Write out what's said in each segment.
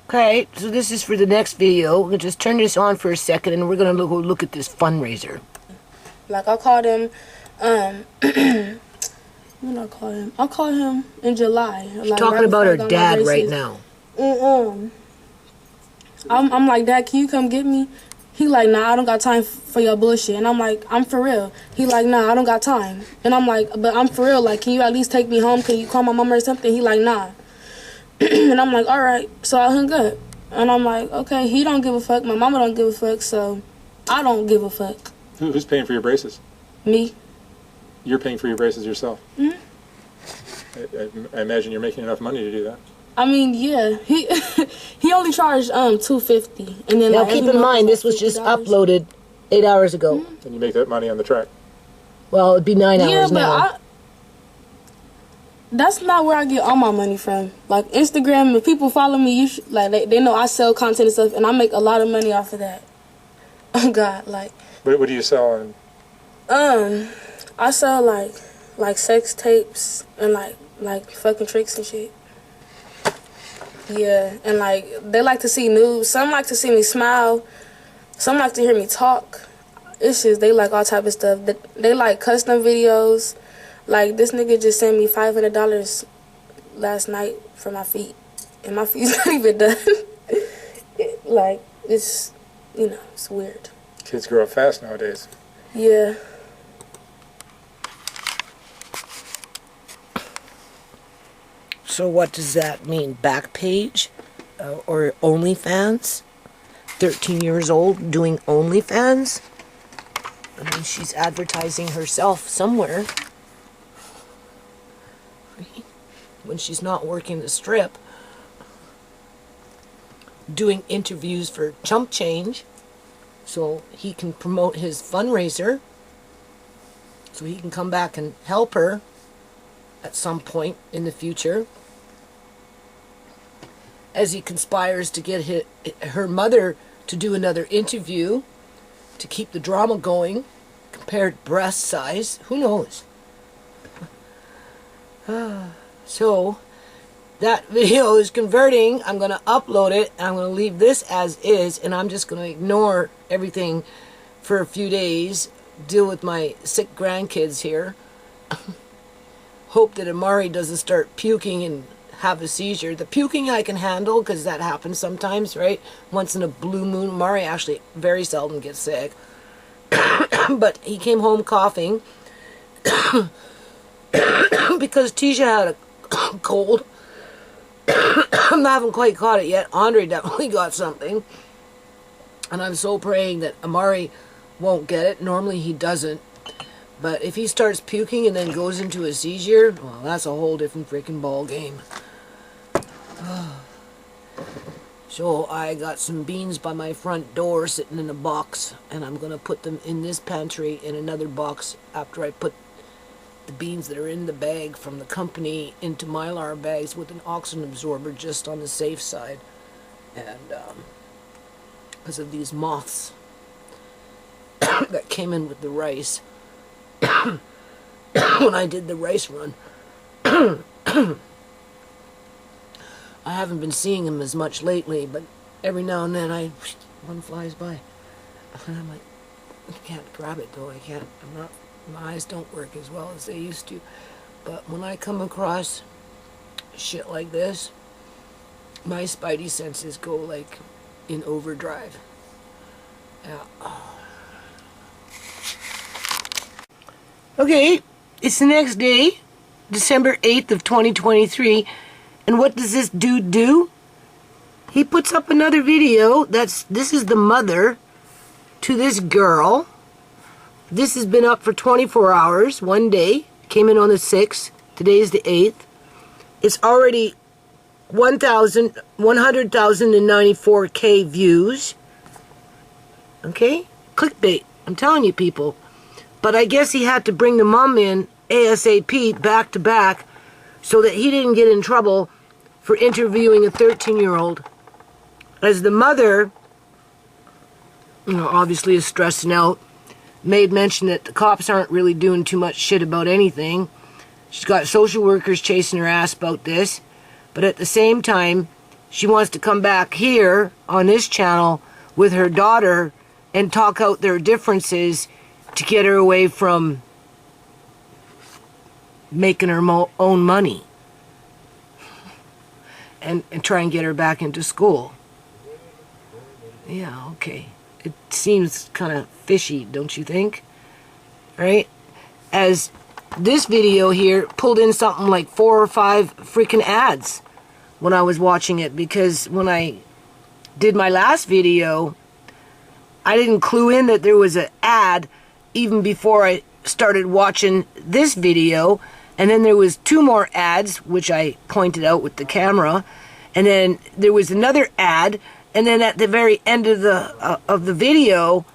Okay, so this is for the next video. We'll just turn this on for a second and we're going to go look at this fundraiser. Like, I called him, when I called him? I called him in July. Like, Talking right about her before I got my dad braces. right now. I'm like, Dad, can you come get me? He like, nah, I don't got time for your bullshit. And I'm like, I'm for real. He like, nah, I don't got time. And I'm like, but I'm for real. Like, can you at least take me home? Can you call my mama or something? He like, nah. And I'm like, all right. So I hung up. And I'm like, okay, he don't give a fuck. My mama don't give a fuck. So I don't give a fuck. Who's paying for your braces? Me. You're paying for your braces yourself? Mm-hmm. I imagine you're making enough money to do that. I mean, yeah. He only charged $250. And then Now like, keep in mind, this was just uploaded 8 hours ago. Mm-hmm. And you make that money on the track. Well, it'd be 9 hours but now. That's not where I get all my money from. Like, Instagram, if people follow me, they know I sell content and stuff, and I make a lot of money off of that. Oh, God, like... What do you sell? I sell, like sex tapes and, like fucking tricks and shit. Yeah, and, like, they like to see news. Some like to see me smile. Some like to hear me talk. It's just, they like all type of stuff. They like custom videos. Like, this nigga just sent me $500 last night for my feet. And my feet's not even done. It's, it's weird. Kids grow up fast nowadays. Yeah. So what does that mean? Backpage? Or OnlyFans? 13 years old doing OnlyFans? I mean, she's advertising herself somewhere. When she's not working the strip. Doing interviews for Chump Change. So he can promote his fundraiser. So he can come back and help her at some point in the future. As he conspires to get her mother to do another interview to keep the drama going. Compared breast size. Who knows? So, that video is converting. I'm going to upload it, and I'm going to leave this as is, and I'm just going to ignore everything for a few days, deal with my sick grandkids here. Hope that Amari doesn't start puking and have a seizure. The puking I can handle, because that happens sometimes, right? Once in a blue moon. Amari actually very seldom gets sick. But he came home coughing because Tisha had a cold. I haven't quite caught it yet. Andre definitely got something. And I'm so praying that Amari won't get it. Normally he doesn't. But if he starts puking and then goes into a seizure, well, that's a whole different freaking ball game. So I got some beans by my front door sitting in a box, and I'm going to put them in this pantry in another box after I put the beans that are in the bag from the company into Mylar bags with an oxygen absorber just on the safe side. And because of these moths that came in with the rice when I did the rice run. I haven't been seeing them as much lately, but every now and then one flies by. And I'm like, I can't grab it though. I can't, my eyes don't work as well as they used to. But when I come across shit like this, my spidey senses go like in overdrive. Yeah. Okay, it's the next day, December 8th of 2023. And what does this dude do? He puts up another video. This is the mother to this girl. This has been up for 24 hours, one day. Came in on the 6th. Today is the 8th. It's already 100,094K views. Okay? Clickbait. I'm telling you, people. But I guess he had to bring the mom in ASAP, back to back, so that he didn't get in trouble for interviewing a 13-year-old. As the mother, obviously is stressing out, made mention that the cops aren't really doing too much shit about anything. She's got social workers chasing her ass about this. But at the same time, she wants to come back here on this channel with her daughter and talk out their differences to get her away from making her own money and try and get her back into school. Yeah, okay. It seems kind of fishy, don't you think? Right? As this video here pulled in something like 4 or 5 freaking ads when I was watching it, because when I did my last video, I didn't clue in that there was an ad even before I started watching this video. And then there was 2 more ads, which I pointed out with the camera. And then there was another ad. And then at the very end of the video,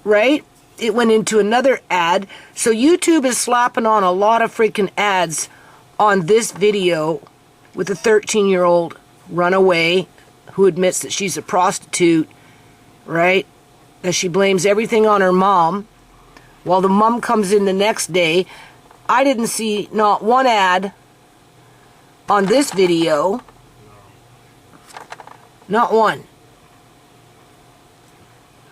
right, it went into another ad. So YouTube is slapping on a lot of freaking ads on this video with a 13-year-old runaway who admits that she's a prostitute, right? That she blames everything on her mom. While the mom comes in the next day, I didn't see not one ad on this video. Not one.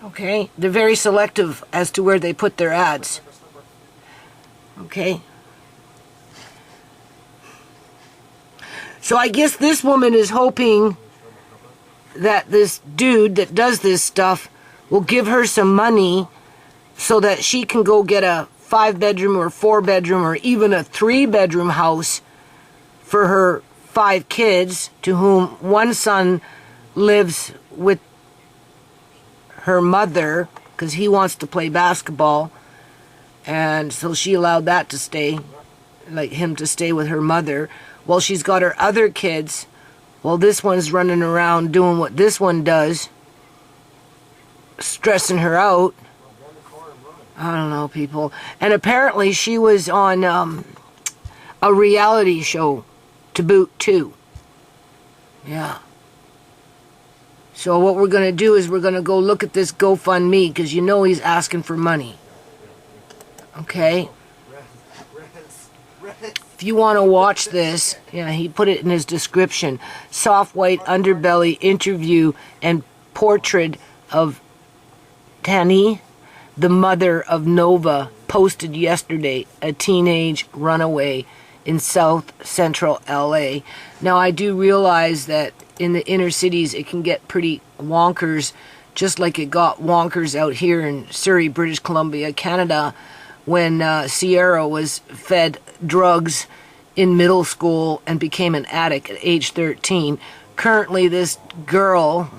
Okay? They're very selective as to where they put their ads. Okay? So I guess this woman is hoping that this dude that does this stuff will give her some money so that she can go get a 5-bedroom or 4-bedroom or even a 3-bedroom house for her 5 kids, to whom one son lives with her mother because he wants to play basketball, and so she allowed that to stay, like him to stay with her mother, while she's got her other kids, while this one's running around doing what this one does, stressing her out. I don't know, people. And apparently she was on a reality show to boot too. Yeah. So what we're going to do is we're going to go look at this GoFundMe, because you know he's asking for money. Okay? If you want to watch this, yeah, he put it in his description. Soft white underbelly interview and portrait of Tani, the mother of Nova, posted yesterday, a teenage runaway in South Central LA. Now, I do realize that in the inner cities it can get pretty wonkers, just like it got wonkers out here in Surrey, British Columbia, Canada, when Sierra was fed drugs in middle school and became an addict at age 13. Currently, this girl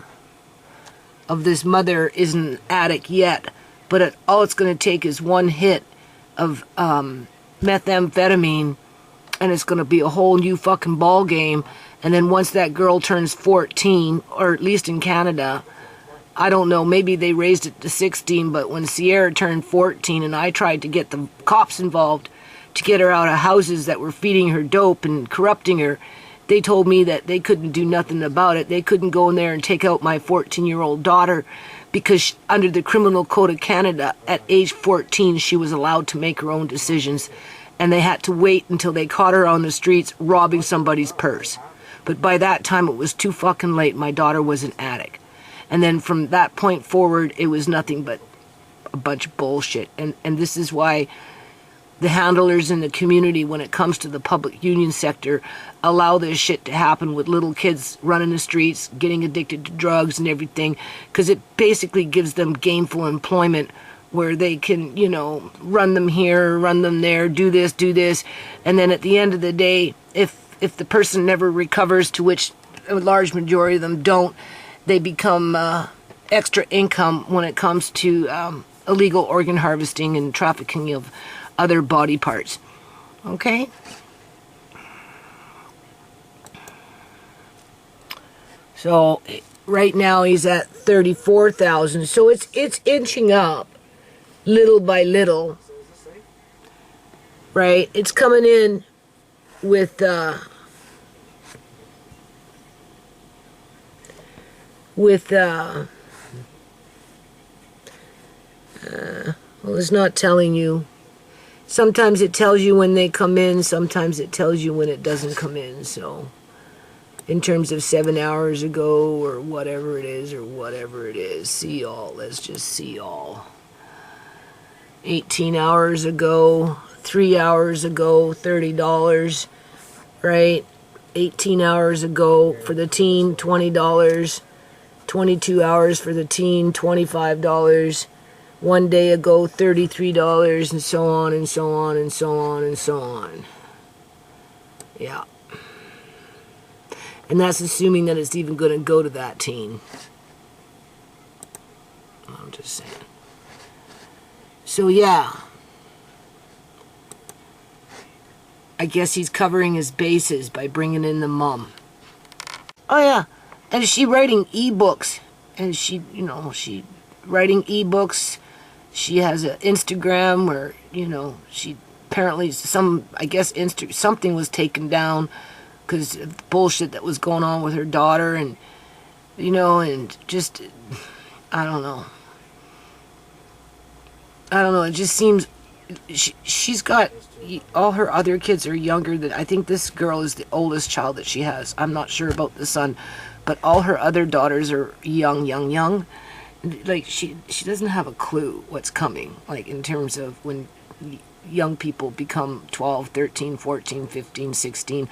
of this mother isn't an addict yet, but all it's going to take is one hit of methamphetamine, and it's going to be a whole new fucking ball game. And then once that girl turns 14, or at least in Canada, I don't know, maybe they raised it to 16, but when Sierra turned 14 and I tried to get the cops involved to get her out of houses that were feeding her dope and corrupting her, they told me that they couldn't do nothing about it. They couldn't go in there and take out my 14-year-old daughter, because under the Criminal Code of Canada, at age 14, she was allowed to make her own decisions, and they had to wait until they caught her on the streets robbing somebody's purse. But by that time, it was too fucking late. My daughter was an addict. And then from that point forward, it was nothing but a bunch of bullshit. And this is why the handlers in the community, when it comes to the public union sector, allow this shit to happen with little kids running the streets, getting addicted to drugs and everything, because it basically gives them gainful employment where they can, you know, run them here, run them there, do this, and then at the end of the day, if the person never recovers, to which a large majority of them don't, they become extra income when it comes to illegal organ harvesting and trafficking of other body parts. Okay? So right now he's at 34,000. So it's inching up little by little. Right? It's coming in with well, it's not telling you. Sometimes it tells you when they come in, sometimes it tells you when it doesn't come in, so in terms of 7 hours ago or whatever it is, see all, let's just see all. 18 hours ago, 3 hours ago, $30, right? 18 hours ago for the teen, $20. 22 hours for the teen, $25. 1 day ago, $33, and so on and so on and so on and so on. Yeah. And that's assuming that it's even going to go to that teen. I'm just saying. So yeah. I guess he's covering his bases by bringing in the mom. Oh yeah. And she writing ebooks. And she writing ebooks. She has an Instagram where, she apparently something was taken down because of the bullshit that was going on with her daughter, and and just I don't know. It just seems she's got all her other kids are younger than, I think this girl is the oldest child that she has. I'm not sure about the son, but all her other daughters are young. Like she doesn't have a clue what's coming, like in terms of when young people become 12, 13, 14, 15, 16,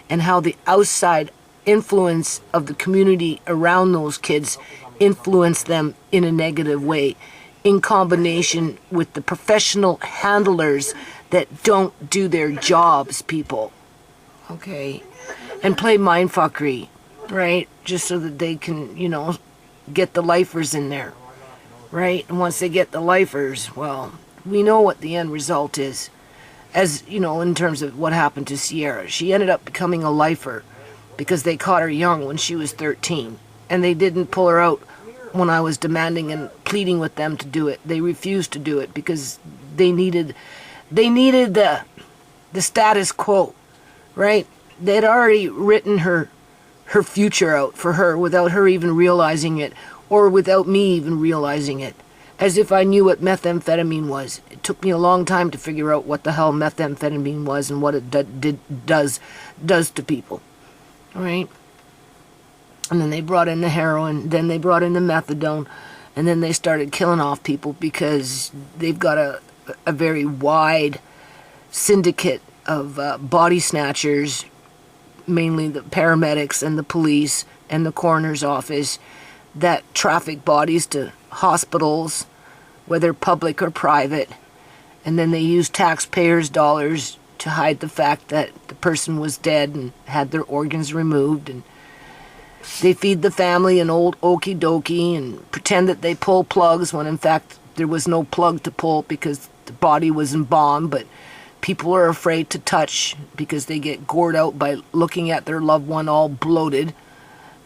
and how the outside influence of the community around those kids influence them in a negative way, in combination with the professional handlers that don't do their jobs, people. Okay? And play mindfuckery, right? Just so that they can, get the lifers in there, right? And once they get the lifers, well, we know what the end result is. As, in terms of what happened to Sierra. She ended up becoming a lifer because they caught her young when she was 13. And they didn't pull her out when I was demanding and pleading with them to do it. They refused to do it because they needed the status quo, right? They'd already written her future out for her without her even realizing it, or without me even realizing it, as if I knew what methamphetamine was. It took me a long time to figure out what the hell methamphetamine was and what it does to people, all right? And then they brought in the heroin, then they brought in the methadone, and then they started killing off people because they've got a very wide syndicate of body snatchers, mainly the paramedics and the police and the coroner's office, that traffic bodies to hospitals, whether public or private, and then they use taxpayers' dollars to hide the fact that the person was dead and had their organs removed, and they feed the family an old Okie Dokie and pretend that they pull plugs when in fact there was no plug to pull because the body was embalmed, but people are afraid to touch because they get gored out by looking at their loved one all bloated,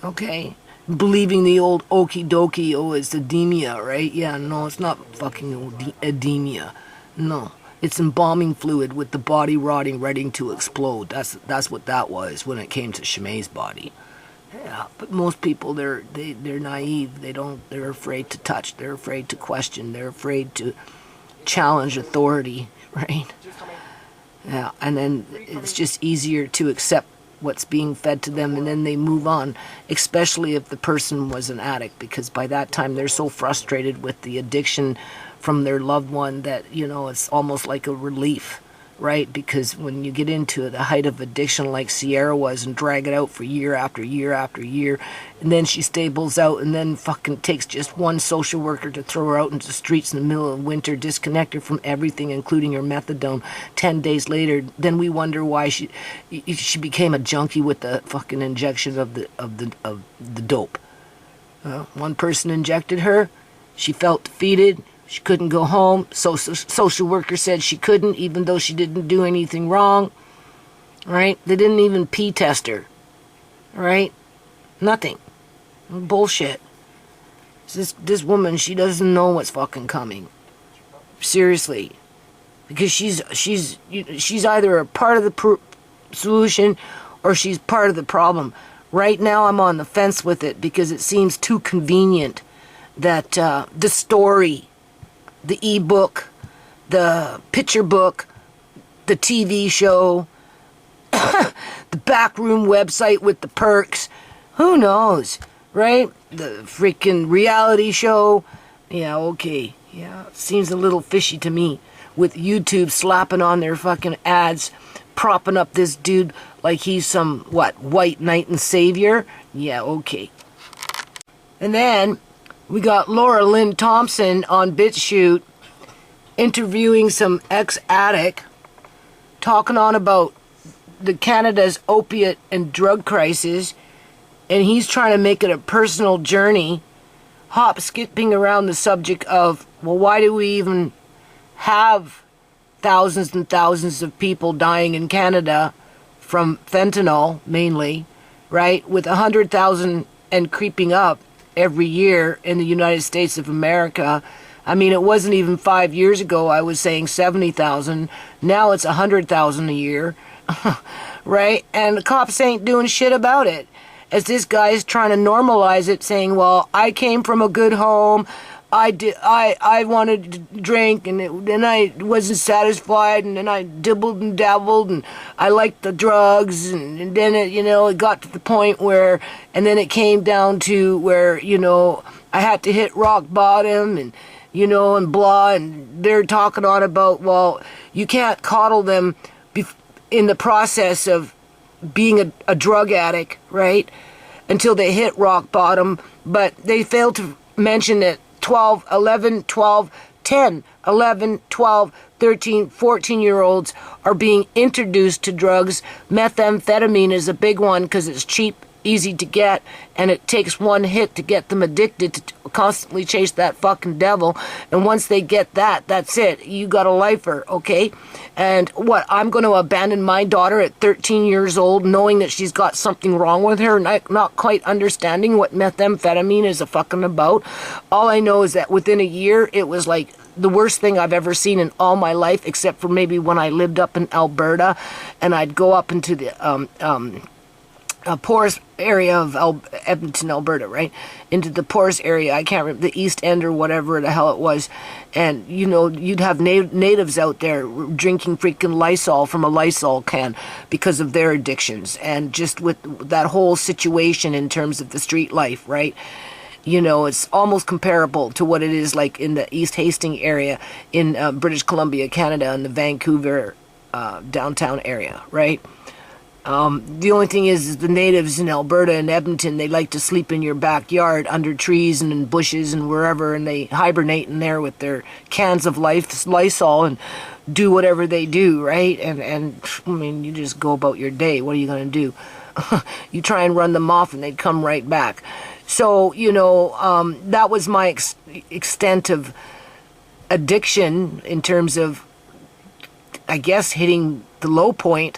okay? Believing the old Okie Dokie, it's edemia, right? Yeah, no, it's not fucking edemia. No, it's embalming fluid with the body rotting, ready to explode. That's what that was when it came to Shimei's body. Yeah, but most people, they're naive. They're afraid to touch. They're afraid to question. They're afraid to challenge authority, right? Yeah, and then it's just easier to accept what's being fed to them, and then they move on, especially if the person was an addict, because by that time they're so frustrated with the addiction from their loved one that, it's almost like a relief, right? Because when you get into the height of addiction like Sierra was and drag it out for year after year after year, and then she stables out and then fucking takes just one social worker to throw her out into the streets in the middle of winter, disconnect her from everything, including her methadone. 10 days later, then we wonder why she became a junkie with the fucking injection of the dope. One person injected her, she felt defeated. She couldn't go home. So social worker said she couldn't, even though she didn't do anything wrong. Right? They didn't even pee test her. Right? Nothing. Bullshit. This woman, she doesn't know what's fucking coming. Seriously. Because she's either a part of the solution or she's part of the problem. Right now I'm on the fence with it because it seems too convenient that the story, the ebook, the picture book, the TV show, the backroom website with the perks. Who knows, right? The freaking reality show. Yeah, okay. Yeah, seems a little fishy to me. With YouTube slapping on their fucking ads, propping up this dude like he's some, what, white knight and savior? Yeah, okay. And then we got Laura Lynn Thompson on BitChute interviewing some ex-addict, talking on about the Canada's opiate and drug crisis, and he's trying to make it a personal journey, skipping around the subject of, well, why do we even have thousands and thousands of people dying in Canada from fentanyl, mainly, right? With 100,000 and creeping up every year in the United States of America. I mean, it wasn't even 5 years ago I was saying 70,000. Now it's 100,000 a year, right? And the cops ain't doing shit about it. As this guy's trying to normalize it, saying, well, I came from a good home. I wanted to drink, and then I wasn't satisfied, and then I dibbled and dabbled, and I liked the drugs, and then it got to the point where, and then it came down to where, I had to hit rock bottom, and, and blah, and they're talking on about, well, you can't coddle them in the process of being a drug addict, right, until they hit rock bottom, but they failed to mention that 12, 11, 12, 10, 11, 12, 13, 14-year-olds are being introduced to drugs. Methamphetamine is a big one because it's cheap, easy to get, and it takes one hit to get them addicted to constantly chase that fucking devil. And once they get that, that's it. You got a lifer, okay? And what, I'm going to abandon my daughter at 13 years old knowing that she's got something wrong with her, not quite understanding what methamphetamine is a fucking about. All I know is that within a year, it was like the worst thing I've ever seen in all my life, except for maybe when I lived up in Alberta, and I'd go up into the poorest area of Edmonton, Alberta, right? Into the poorest area. I can't remember, the East End or whatever the hell it was. And, you'd have natives out there drinking freaking Lysol from a Lysol can because of their addictions. And just with that whole situation in terms of the street life, right? It's almost comparable to what it is like in the East Hastings area in British Columbia, Canada, and the Vancouver downtown area, right? The only thing is the natives in Alberta and Edmonton, they like to sleep in your backyard under trees and in bushes and wherever, and they hibernate in there with their cans of Lysol and do whatever they do, right? And I mean, you just go about your day. What are you going to do? You try and run them off and they'd come right back. So, that was my extent of addiction in terms of, I guess, hitting the low point.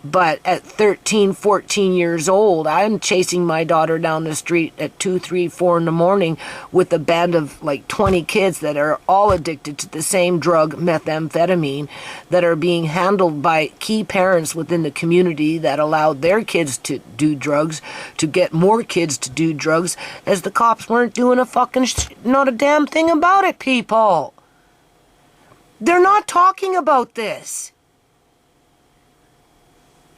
But at 13, 14 years old, I'm chasing my daughter down the street at 2, 3, 4 in the morning with a band of like 20 kids that are all addicted to the same drug, methamphetamine, that are being handled by key parents within the community that allowed their kids to do drugs, to get more kids to do drugs, as the cops weren't doing not a damn thing about it, people. They're not talking about this.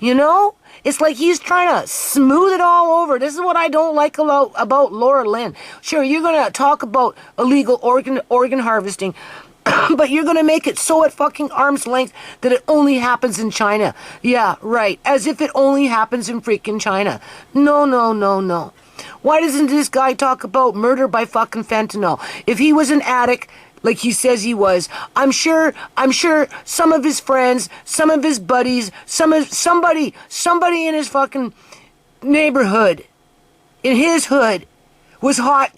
It's like he's trying to smooth it all over. This is what I don't like about Laura Lynn. Sure, you're going to talk about illegal organ harvesting, but you're going to make it so at fucking arm's length that it only happens in China. Yeah, right. As if it only happens in freaking China. No, no, no, no. Why doesn't this guy talk about murder by fucking fentanyl? If he was an addict, like he says he was, I'm sure some of his friends, some of his buddies, somebody in his fucking neighborhood, in his hood, was hot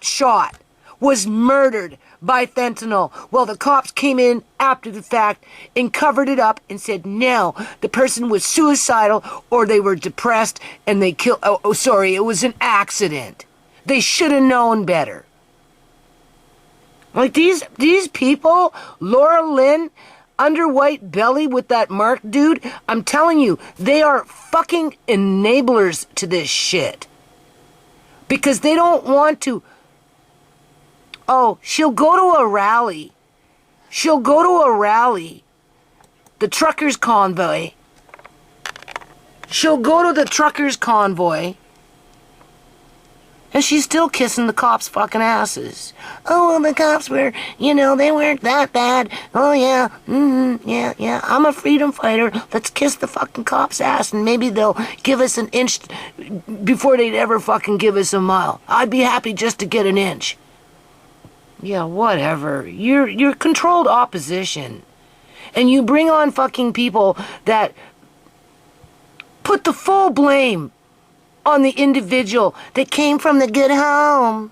shot, was murdered by fentanyl. Well, the cops came in after the fact and covered it up and said, no, the person was suicidal or they were depressed and they killed, it was an accident. They should have known better. Like these people, Laura Lynn, under white belly with that Mark dude, I'm telling you, they are fucking enablers to this shit. Because they don't want to. Oh, she'll go to a rally. The truckers' convoy. She'll go to the truckers' convoy, and she's still kissing the cops' fucking asses. Oh, well, the cops were, they weren't that bad. Oh, yeah, yeah. I'm a freedom fighter. Let's kiss the fucking cops' ass, and maybe they'll give us an inch before they'd ever fucking give us a mile. I'd be happy just to get an inch. Yeah, whatever. You're controlled opposition. And you bring on fucking people that put the full blame on the individual that came from the good home,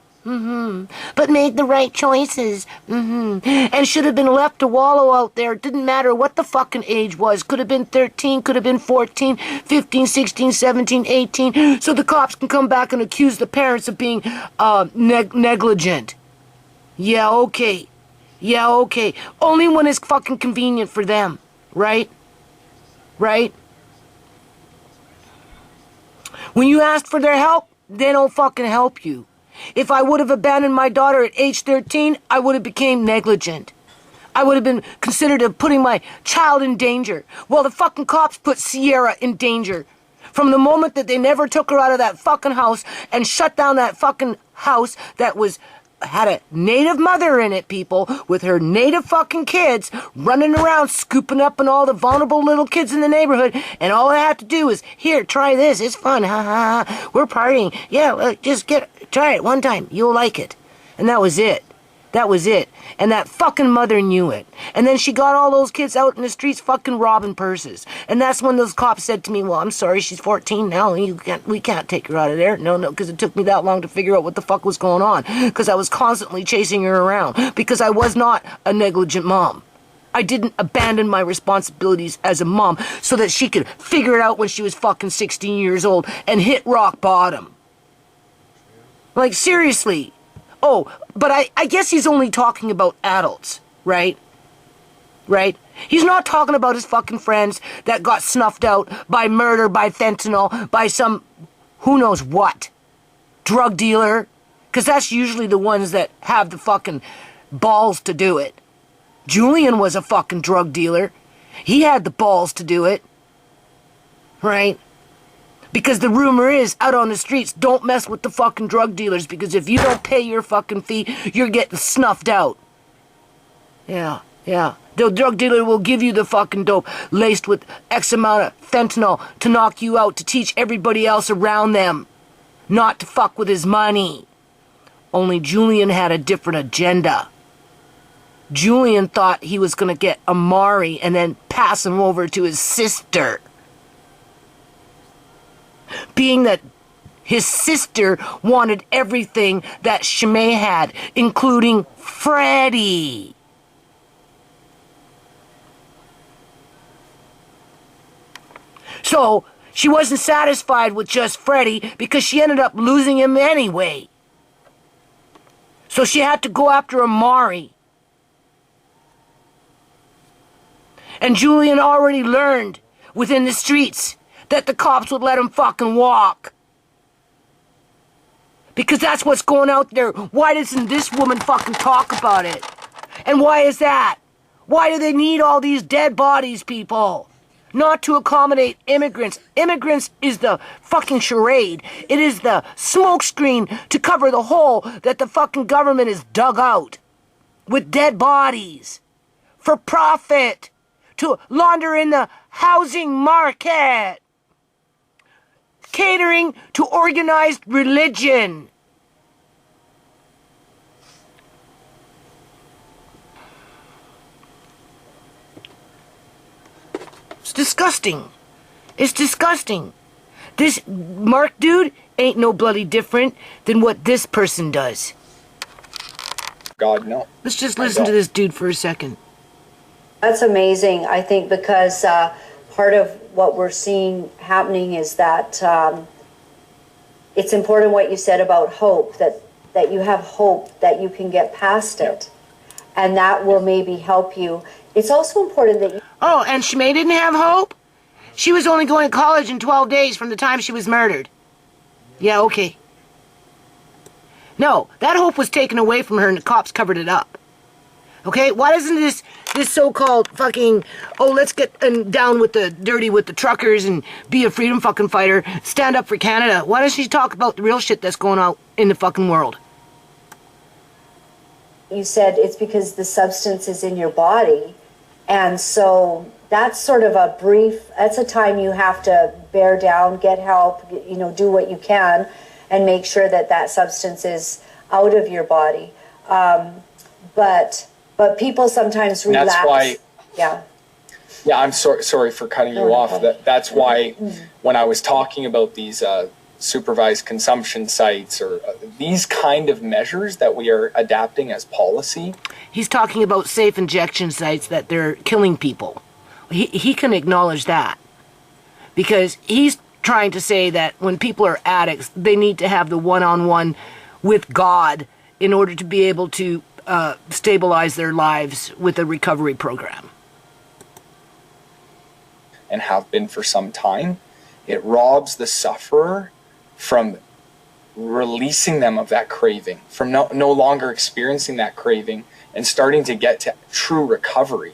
but made the right choices, and should have been left to wallow out there. It didn't matter what the fucking age was. Could have been 13, could have been 14, 15, 16, 17, 18, so the cops can come back and accuse the parents of being negligent. Yeah, okay. Only when it's fucking convenient for them, right? When you ask for their help, they don't fucking help you. If I would have abandoned my daughter at age 13, I would have became negligent. I would have been considered of putting my child in danger. Well, the fucking cops put Sierra in danger. From the moment that they never took her out of that fucking house and shut down that fucking house that had a native mother in it, people, with her native fucking kids running around scooping up on all the vulnerable little kids in the neighborhood, and all I have to do is, here, try this, it's fun, ha ha ha, we're partying, yeah, just try it one time, you'll like it. And that was it. And that fucking mother knew it. And then she got all those kids out in the streets fucking robbing purses. And that's when those cops said to me, well, I'm sorry, she's 14 now. We can't take her out of there. No, because it took me that long to figure out what the fuck was going on. Because I was constantly chasing her around. Because I was not a negligent mom. I didn't abandon my responsibilities as a mom so that she could figure it out when she was fucking 16 years old and hit rock bottom. Like, seriously. Oh, but I guess he's only talking about adults, right? He's not talking about his fucking friends that got snuffed out by murder, by fentanyl, by some who knows what drug dealer. Because that's usually the ones that have the fucking balls to do it. Julian was a fucking drug dealer. He had the balls to do it. Right? Because the rumor is, out on the streets, don't mess with the fucking drug dealers, because if you don't pay your fucking fee, you're getting snuffed out. Yeah. The drug dealer will give you the fucking dope laced with X amount of fentanyl to knock you out, to teach everybody else around them not to fuck with his money. Only Julian had a different agenda. Julian thought he was going to get Amari and then pass him over to his sister. Being that his sister wanted everything that Shimei had, including Freddie. So, she wasn't satisfied with just Freddie because she ended up losing him anyway. So she had to go after Amari. And Julian already learned within the streets that the cops would let him fucking walk. Because that's what's going out there. Why doesn't this woman fucking talk about it? And why is that? Why do they need all these dead bodies, people? Not to accommodate immigrants. Immigrants is the fucking charade. It is the smokescreen to cover the hole that the fucking government has dug out. With dead bodies. For profit. To launder in the housing market. Catering to organized religion. It's disgusting. It's disgusting. This Mark dude ain't no bloody different than what this person does. God, no. Let's just listen to this dude for a second. That's amazing, I think, because part of what we're seeing happening is that it's important what you said about hope, that you have hope, that you can get past it, and that will maybe help you. It's also important that you... Oh, and Shimei didn't have hope? She was only going to college in 12 days from the time she was murdered. Yeah, okay. No, that hope was taken away from her and the cops covered it up. Okay, why doesn't this so-called fucking, oh, let's get down with the dirty with the truckers and be a freedom fucking fighter, stand up for Canada? Why doesn't she talk about the real shit that's going on in the fucking world? You said it's because the substance is in your body. And so that's sort of that's a time you have to bear down, get help, do what you can and make sure that substance is out of your body. But people sometimes relapse. That's why. Yeah. Yeah, I'm sorry for cutting you off. That's why when I was talking about these supervised consumption sites or these kind of measures that we are adapting as policy. He's talking about safe injection sites that they're killing people. He can acknowledge that because he's trying to say that when people are addicts, they need to have the one-on-one with God in order to be able to stabilize their lives with a recovery program. And have been for some time. It robs the sufferer from releasing them of that craving, from no longer experiencing that craving and starting to get to true recovery,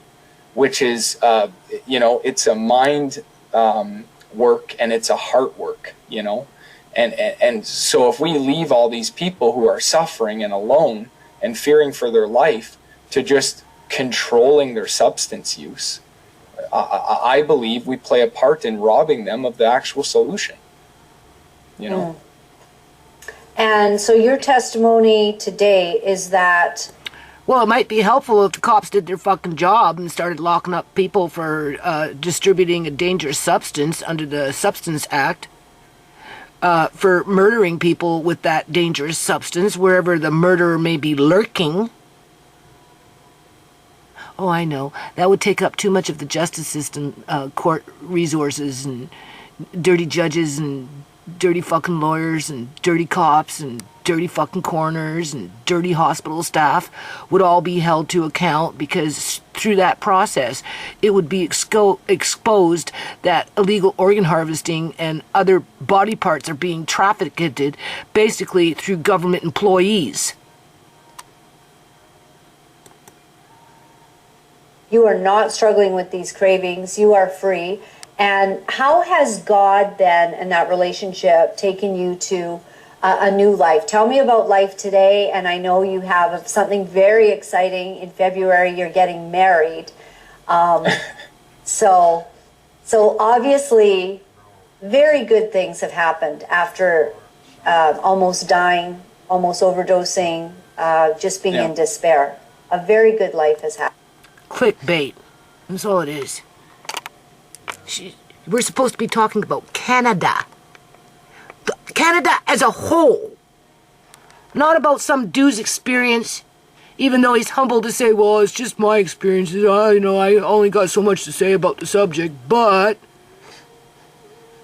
which is, it's a mind work and it's a heart work, And so if we leave all these people who are suffering and alone and fearing for their life to just controlling their substance use, I believe we play a part in robbing them of the actual solution. And so your testimony today is that... Well, it might be helpful if the cops did their fucking job and started locking up people for distributing a dangerous substance under the Substance Act, for murdering people with that dangerous substance, wherever the murderer may be lurking. Oh, I know. That would take up too much of the justice system, court resources, and dirty judges, and dirty fucking lawyers, and dirty cops, and dirty fucking coroners, and dirty hospital staff would all be held to account, because through that process, it would be exposed that illegal organ harvesting and other body parts are being trafficked, basically through government employees. You are not struggling with these cravings. You are free. And how has God then, in that relationship, taken you to a new life? Tell me about life today. And I know you have something very exciting in February. You're getting married. So obviously, very good things have happened after almost dying, almost overdosing, just being in despair. A very good life has happened. Clickbait. That's all it is. We're supposed to be talking about Canada. Canada as a whole. Not about some dude's experience, even though he's humble to say, well, it's just my experiences. I only got so much to say about the subject, but,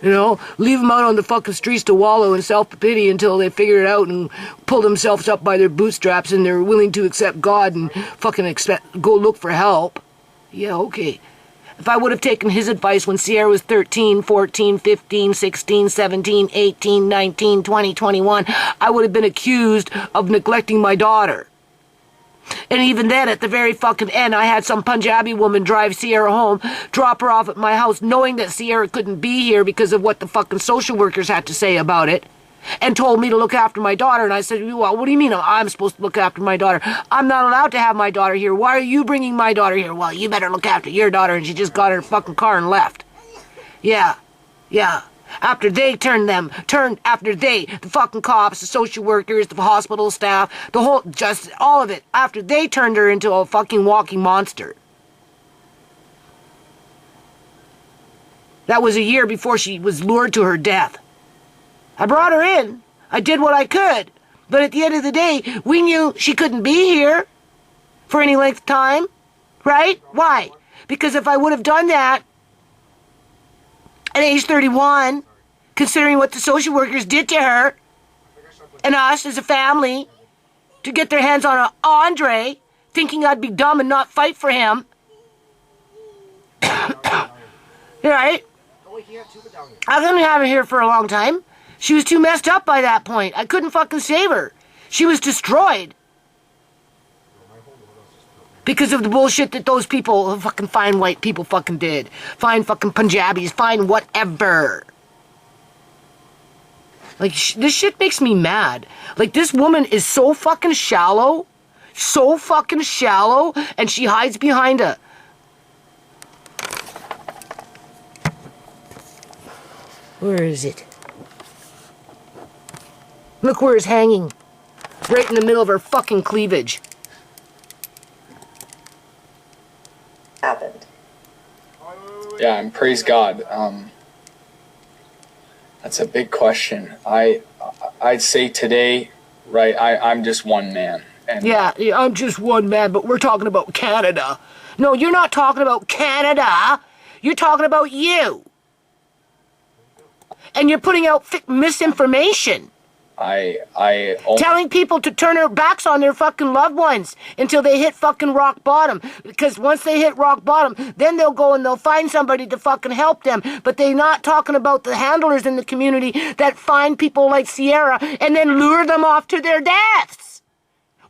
leave them out on the fucking streets to wallow in self-pity until they figure it out and pull themselves up by their bootstraps and they're willing to accept God and fucking go look for help. Yeah, okay. If I would have taken his advice when Sierra was 13, 14, 15, 16, 17, 18, 19, 20, 21, I would have been accused of neglecting my daughter. And even then, at the very fucking end, I had some Punjabi woman drive Sierra home, drop her off at my house, knowing that Sierra couldn't be here because of what the fucking social workers had to say about it, and told me to look after my daughter. And I said, well, what do you mean I'm supposed to look after my daughter? I'm not allowed to have my daughter here. Why are you bringing my daughter here? Well, you better look after your daughter. And she just got her fucking car and left. Yeah. After they the fucking cops, the social workers, the hospital staff, all of it, after they turned her into a fucking walking monster. That was a year before she was lured to her death. I brought her in. I did what I could. But at the end of the day, we knew she couldn't be here for any length of time. Right? Why? Because if I would have done that at age 31, considering what the social workers did to her and us as a family to get their hands on Andre, thinking I'd be dumb and not fight for him. Right? I couldn't have her here for a long time. She was too messed up by that point. I couldn't fucking save her. She was destroyed. Because of the bullshit that those people, fucking fine white people fucking did. Fine fucking Punjabis, fine whatever. Like, this shit makes me mad. Like, this woman is so fucking shallow, and she hides behind a... Where is it? Look where it's hanging. Right in the middle of her fucking cleavage. Happened. Yeah, and praise God. That's a big question. I'd say today, right, I'm just one man. And Yeah, I'm just one man, but we're talking about Canada. No, you're not talking about Canada. You're talking about you. And you're putting out misinformation. Telling people to turn their backs on their fucking loved ones until they hit fucking rock bottom. Because once they hit rock bottom, then they'll go and they'll find somebody to fucking help them. But they're not talking about the handlers in the community that find people like Sierra and then lure them off to their deaths.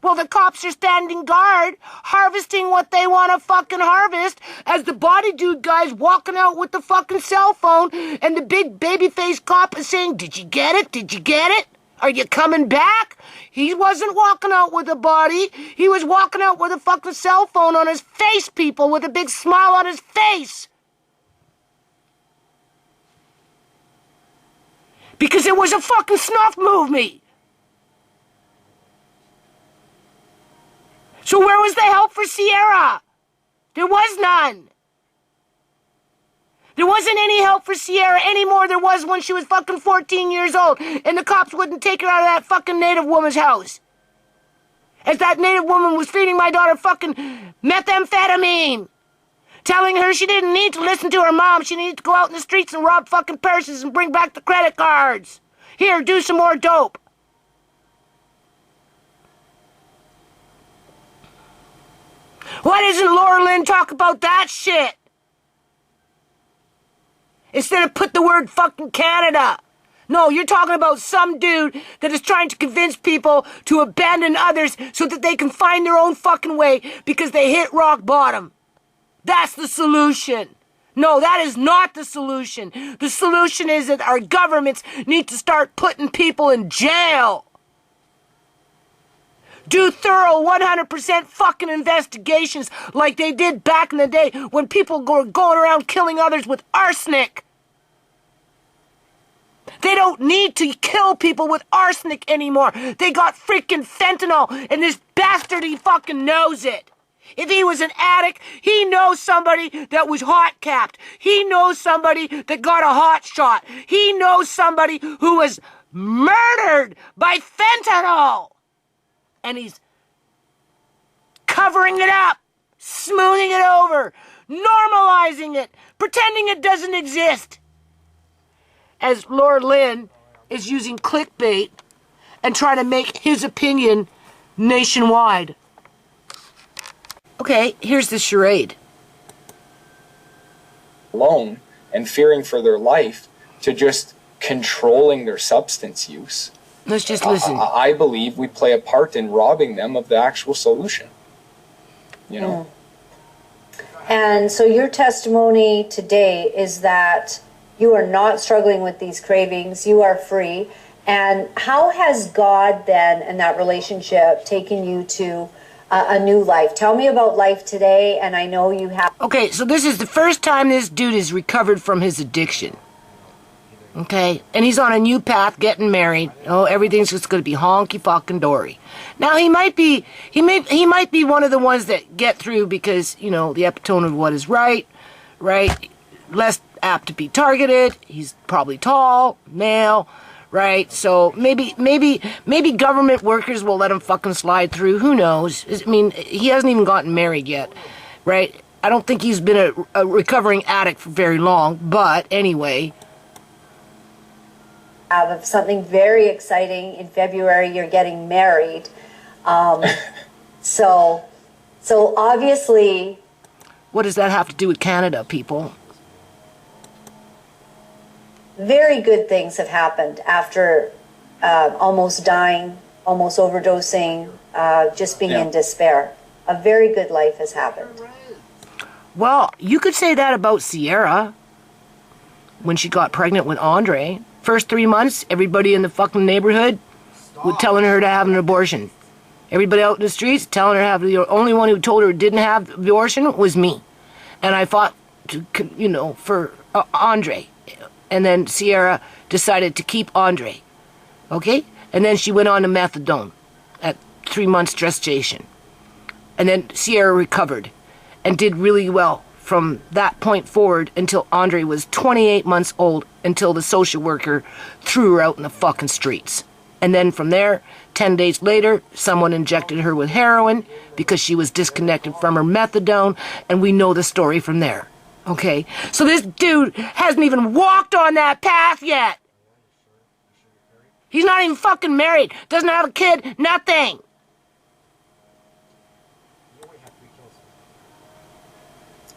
Well, the cops are standing guard, harvesting what they want to fucking harvest, as the body dude guy's walking out with the fucking cell phone, and the big baby-faced cop is saying, "Did you get it? Did you get it? Are you coming back?" He wasn't walking out with a body. He was walking out with a fucking cell phone on his face, people, with a big smile on his face. Because it was a fucking snuff movie. So where was the help for Sierra? There was none. There wasn't any help for Sierra anymore there was when she was fucking 14 years old and the cops wouldn't take her out of that fucking native woman's house. As that native woman was feeding my daughter fucking methamphetamine. Telling her she didn't need to listen to her mom. She needed to go out in the streets and rob fucking purses and bring back the credit cards. Here, do some more dope. Why doesn't Laura Lynn talk about that shit? Instead of put the word fucking Canada. No, you're talking about some dude that is trying to convince people to abandon others so that they can find their own fucking way because they hit rock bottom. That's the solution. No, that is not the solution. The solution is that our governments need to start putting people in jail. Do thorough 100% fucking investigations like they did back in the day when people were going around killing others with arsenic. They don't need to kill people with arsenic anymore. They got freaking fentanyl, and this bastard, he fucking knows it. If he was an addict, he knows somebody that was hot-capped. He knows somebody that got a hot shot. He knows somebody who was murdered by fentanyl. And he's covering it up, smoothing it over, normalizing it, pretending it doesn't exist. As Laura Lynn is using clickbait and trying to make his opinion nationwide. Okay, here's the charade. Alone and fearing for their life to just controlling their substance use. Let's just listen. I believe we play a part in robbing them of the actual solution. You know? And so your testimony today is that you are not struggling with these cravings, you are free. And how has God then and that relationship taken you to a new life? Tell me about life today, and I know you have... Okay, so this is the first time this dude has recovered from his addiction. Okay, and he's on a new path, getting married. Oh, everything's just going to be honky fucking dory. Now he might be one of the ones that get through because, you know, the epitome of what is right, less apt to be targeted. He's probably tall, male, right? So maybe government workers will let him fucking slide through. Who knows? I mean, he hasn't even gotten married yet, right? I don't think he's been a recovering addict for very long, but anyway. Of something very exciting in February. You're getting married. So obviously... What does that have to do with Canada, people? Very good things have happened after almost dying, almost overdosing, just being in despair. a very good life has happened. Well, you could say that about Sierra when she got pregnant with Andre. First 3 months, everybody in the fucking neighborhood was telling her to have an abortion. Everybody out in the streets telling her to have the only one who told her didn't have the abortion was me. And I fought, for Andre. And then Sierra decided to keep Andre. Okay? And then she went on to methadone at 3 months gestation. And then Sierra recovered and did really well from that point forward until Andre was 28 months old, until the social worker threw her out in the fucking streets. And then from there, 10 days later, someone injected her with heroin because she was disconnected from her methadone, and we know the story from there. Okay? So this dude hasn't even walked on that path yet. He's not even fucking married, doesn't have a kid, nothing.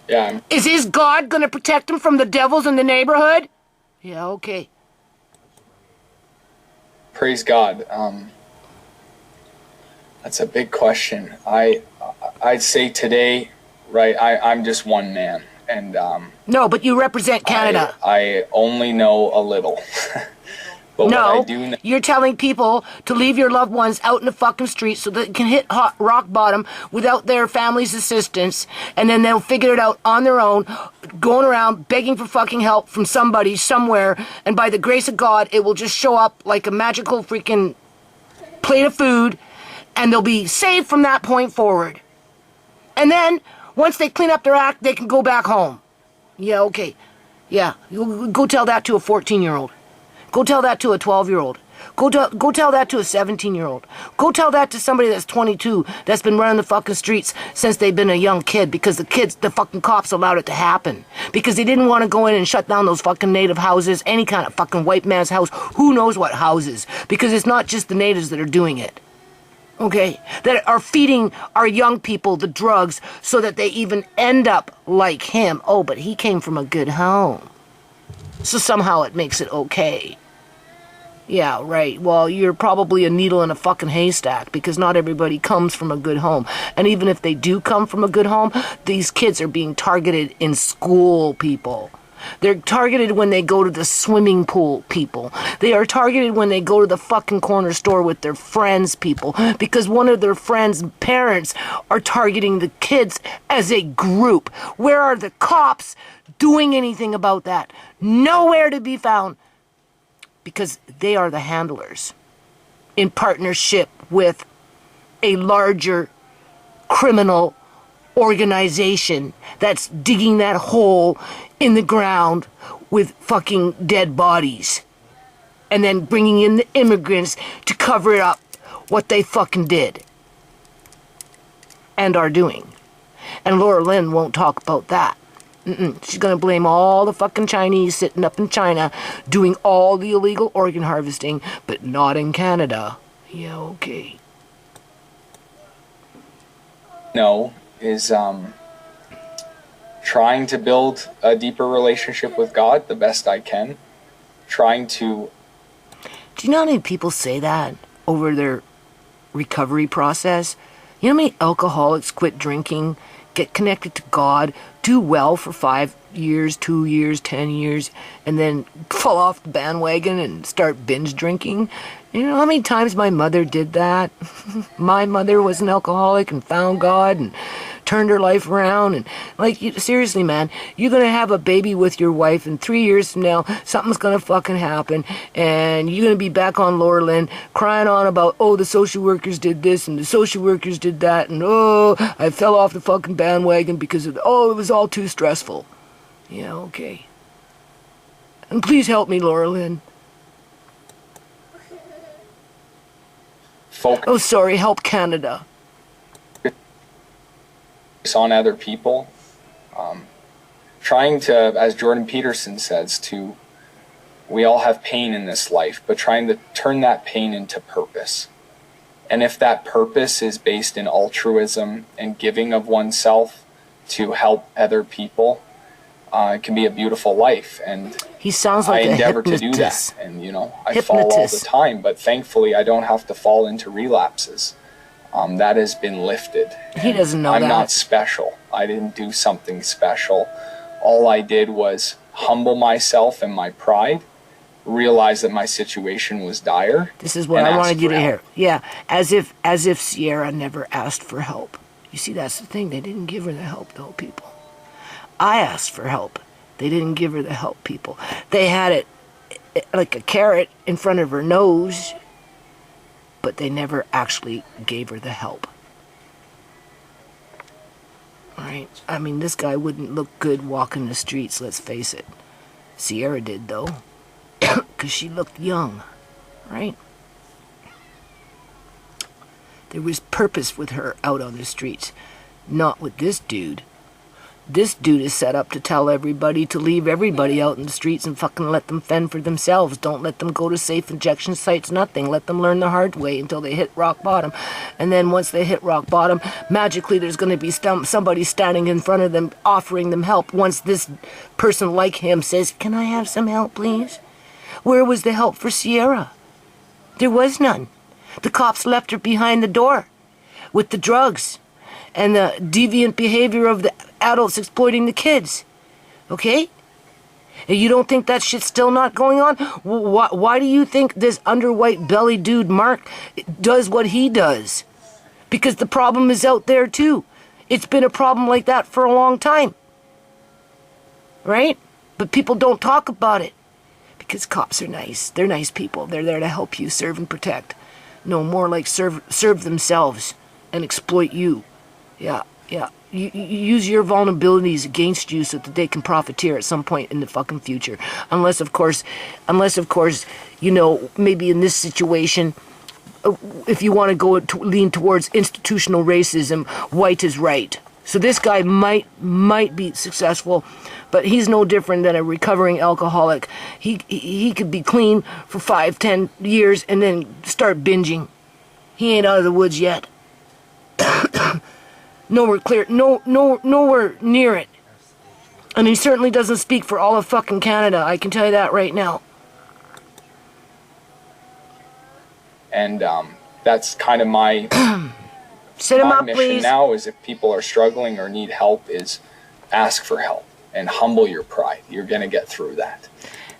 Yeah. Is his God gonna protect him from the devils in the neighborhood? Yeah, okay. Praise God. That's a big question. I'd say today, right, I'm just one man. And no, but you represent Canada. I only know a little. But no, what I do know, you're telling people to leave your loved ones out in the fucking street so they can hit rock bottom without their family's assistance, and then they'll figure it out on their own, going around begging for fucking help from somebody somewhere, and by the grace of God, it will just show up like a magical freaking plate of food, and they'll be saved from that point forward. And then, once they clean up their act, they can go back home. Yeah, okay. Yeah, you go tell that to a 14-year-old. Go tell that to a 12-year-old. Go tell that to a 17-year-old. Go tell that to somebody that's 22 that's been running the fucking streets since they've been a young kid, because the fucking cops allowed it to happen. Because they didn't want to go in and shut down those fucking native houses, any kind of fucking white man's house, who knows what houses. Because it's not just the natives that are doing it. Okay? That are feeding our young people the drugs so that they even end up like him. Oh, but he came from a good home. So somehow it makes it okay. Yeah, right. Well, you're probably a needle in a fucking haystack, because not everybody comes from a good home. And even if they do come from a good home, these kids are being targeted in school, people. They're targeted when they go to the swimming pool, people. They are targeted when they go to the fucking corner store with their friends, people. Because one of their friends' parents are targeting the kids as a group. Where are the cops doing anything about that? Nowhere to be found. Because they are the handlers in partnership with a larger criminal organization that's digging that hole in the ground with fucking dead bodies, and then bringing in the immigrants to cover up what they fucking did and are doing. And Laura Lynn won't talk about that. She's gonna blame all the fucking Chinese sitting up in China doing all the illegal organ harvesting, but not in Canada. Yeah, okay. No, is trying to build a deeper relationship with God the best I can. Trying to... Do you know how many people say that over their recovery process? You know how many alcoholics quit drinking, get connected to God, do well for 5 years, 2 years, 10 years, and then fall off the bandwagon and start binge drinking? You know how many times my mother did that? My mother was an alcoholic and found God and turned her life around. And seriously, man, you're gonna have a baby with your wife, and 3 years from now something's gonna fucking happen, and you're gonna be back on Laura Lynn crying on about, oh, the social workers did this and the social workers did that, and oh, I fell off the fucking bandwagon because of it was all too stressful. Yeah, okay. And please help me, Laura Lynn. Oh, sorry, help Canada. On other people, trying to, as Jordan Peterson says, we all have pain in this life, but trying to turn that pain into purpose. And if that purpose is based in altruism and giving of oneself to help other people, it can be a beautiful life. And he sounds like I endeavor to do that. And I fall all the time, but thankfully I don't have to fall into relapses. that has been lifted. He doesn't know I'm that. not special. I didn't do something special. All I did was humble myself and my pride, realize that my situation was dire. This is what and I ask wanted you for to help. hear. Yeah, as if Sierra never asked for help. You see, that's the thing. They didn't give her the help, though, people. I asked for help. They didn't give her the help, people. They had it like a carrot in front of her nose, but they never actually gave her the help. Right? I mean, this guy wouldn't look good walking the streets, let's face it. Sierra did, though, because she looked young, right? There was purpose with her out on the streets, not with this dude. This dude is set up to tell everybody to leave everybody out in the streets and fucking let them fend for themselves. Don't let them go to safe injection sites, nothing. Let them learn the hard way until they hit rock bottom. And then once they hit rock bottom, magically there's going to be somebody standing in front of them offering them help. Once this person like him says, "Can I have some help, please?" Where was the help for Sierra? There was none. The cops left her behind the door with the drugs and the deviant behavior of the adults exploiting the kids. Okay? And you don't think that shit's still not going on? Why do you think this underwhite belly dude, Mark, does what he does? Because the problem is out there too. It's been a problem like that for a long time. Right? But people don't talk about it. Because cops are nice. They're nice people. They're there to help you, serve and protect. No, more like serve themselves and exploit you. Yeah. You use your vulnerabilities against you so that they can profiteer at some point in the fucking future. Unless, of course, you know, maybe in this situation, if you want to go lean towards institutional racism, white is right. So this guy might be successful, but he's no different than a recovering alcoholic. He could be clean for 5-10 years and then start binging. He ain't out of the woods yet. Nowhere near it. And he certainly doesn't speak for all of fucking Canada. I can tell you that right now. And that's kind of my Set him my up, mission please. now is if people are struggling or need help is ask for help and humble your pride. You're going to get through that.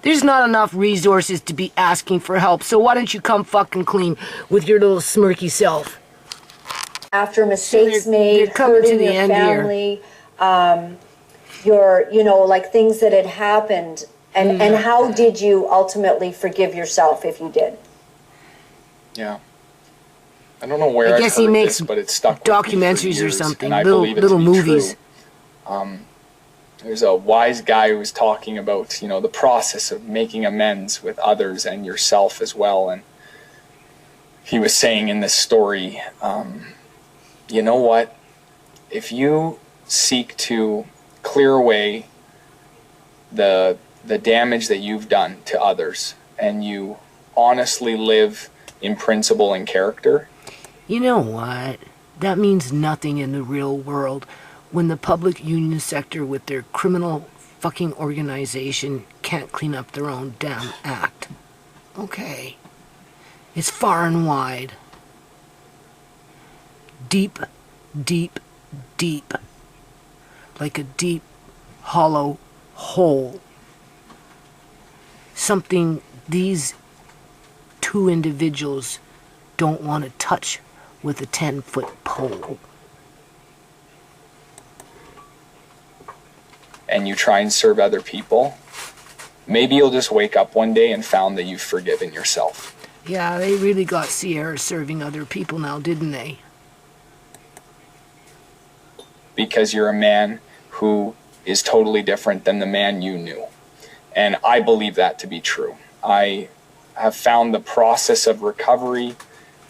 There's not enough resources to be asking for help, so why don't you come fucking clean with your little smirky self? After mistakes they're made, coming to hurting the your end here. family, your, you know, like things that had happened, and how did you ultimately forgive yourself if you did? Yeah. I don't know where I I guess heard he makes this, but it stuck with me for documentaries or years, something, and I little believe it to be movies. true. There's a wise guy who was talking about, you know, the process of making amends with others and yourself as well. And he was saying in this story, you know what? If you seek to clear away the damage that you've done to others and you honestly live in principle and character. You know what? That means nothing in the real world when the public union sector with their criminal fucking organization can't clean up their own damn act. Okay. It's far and wide. Deep, deep, deep. Like a deep, hollow hole. Something these two individuals don't want to touch with a 10-foot pole. And you try and serve other people, maybe you'll just wake up one day and found that you've forgiven yourself. Yeah, they really got Sierra serving other people now, didn't they? Because you're a man who is totally different than the man you knew. And I believe that to be true. I have found the process of recovery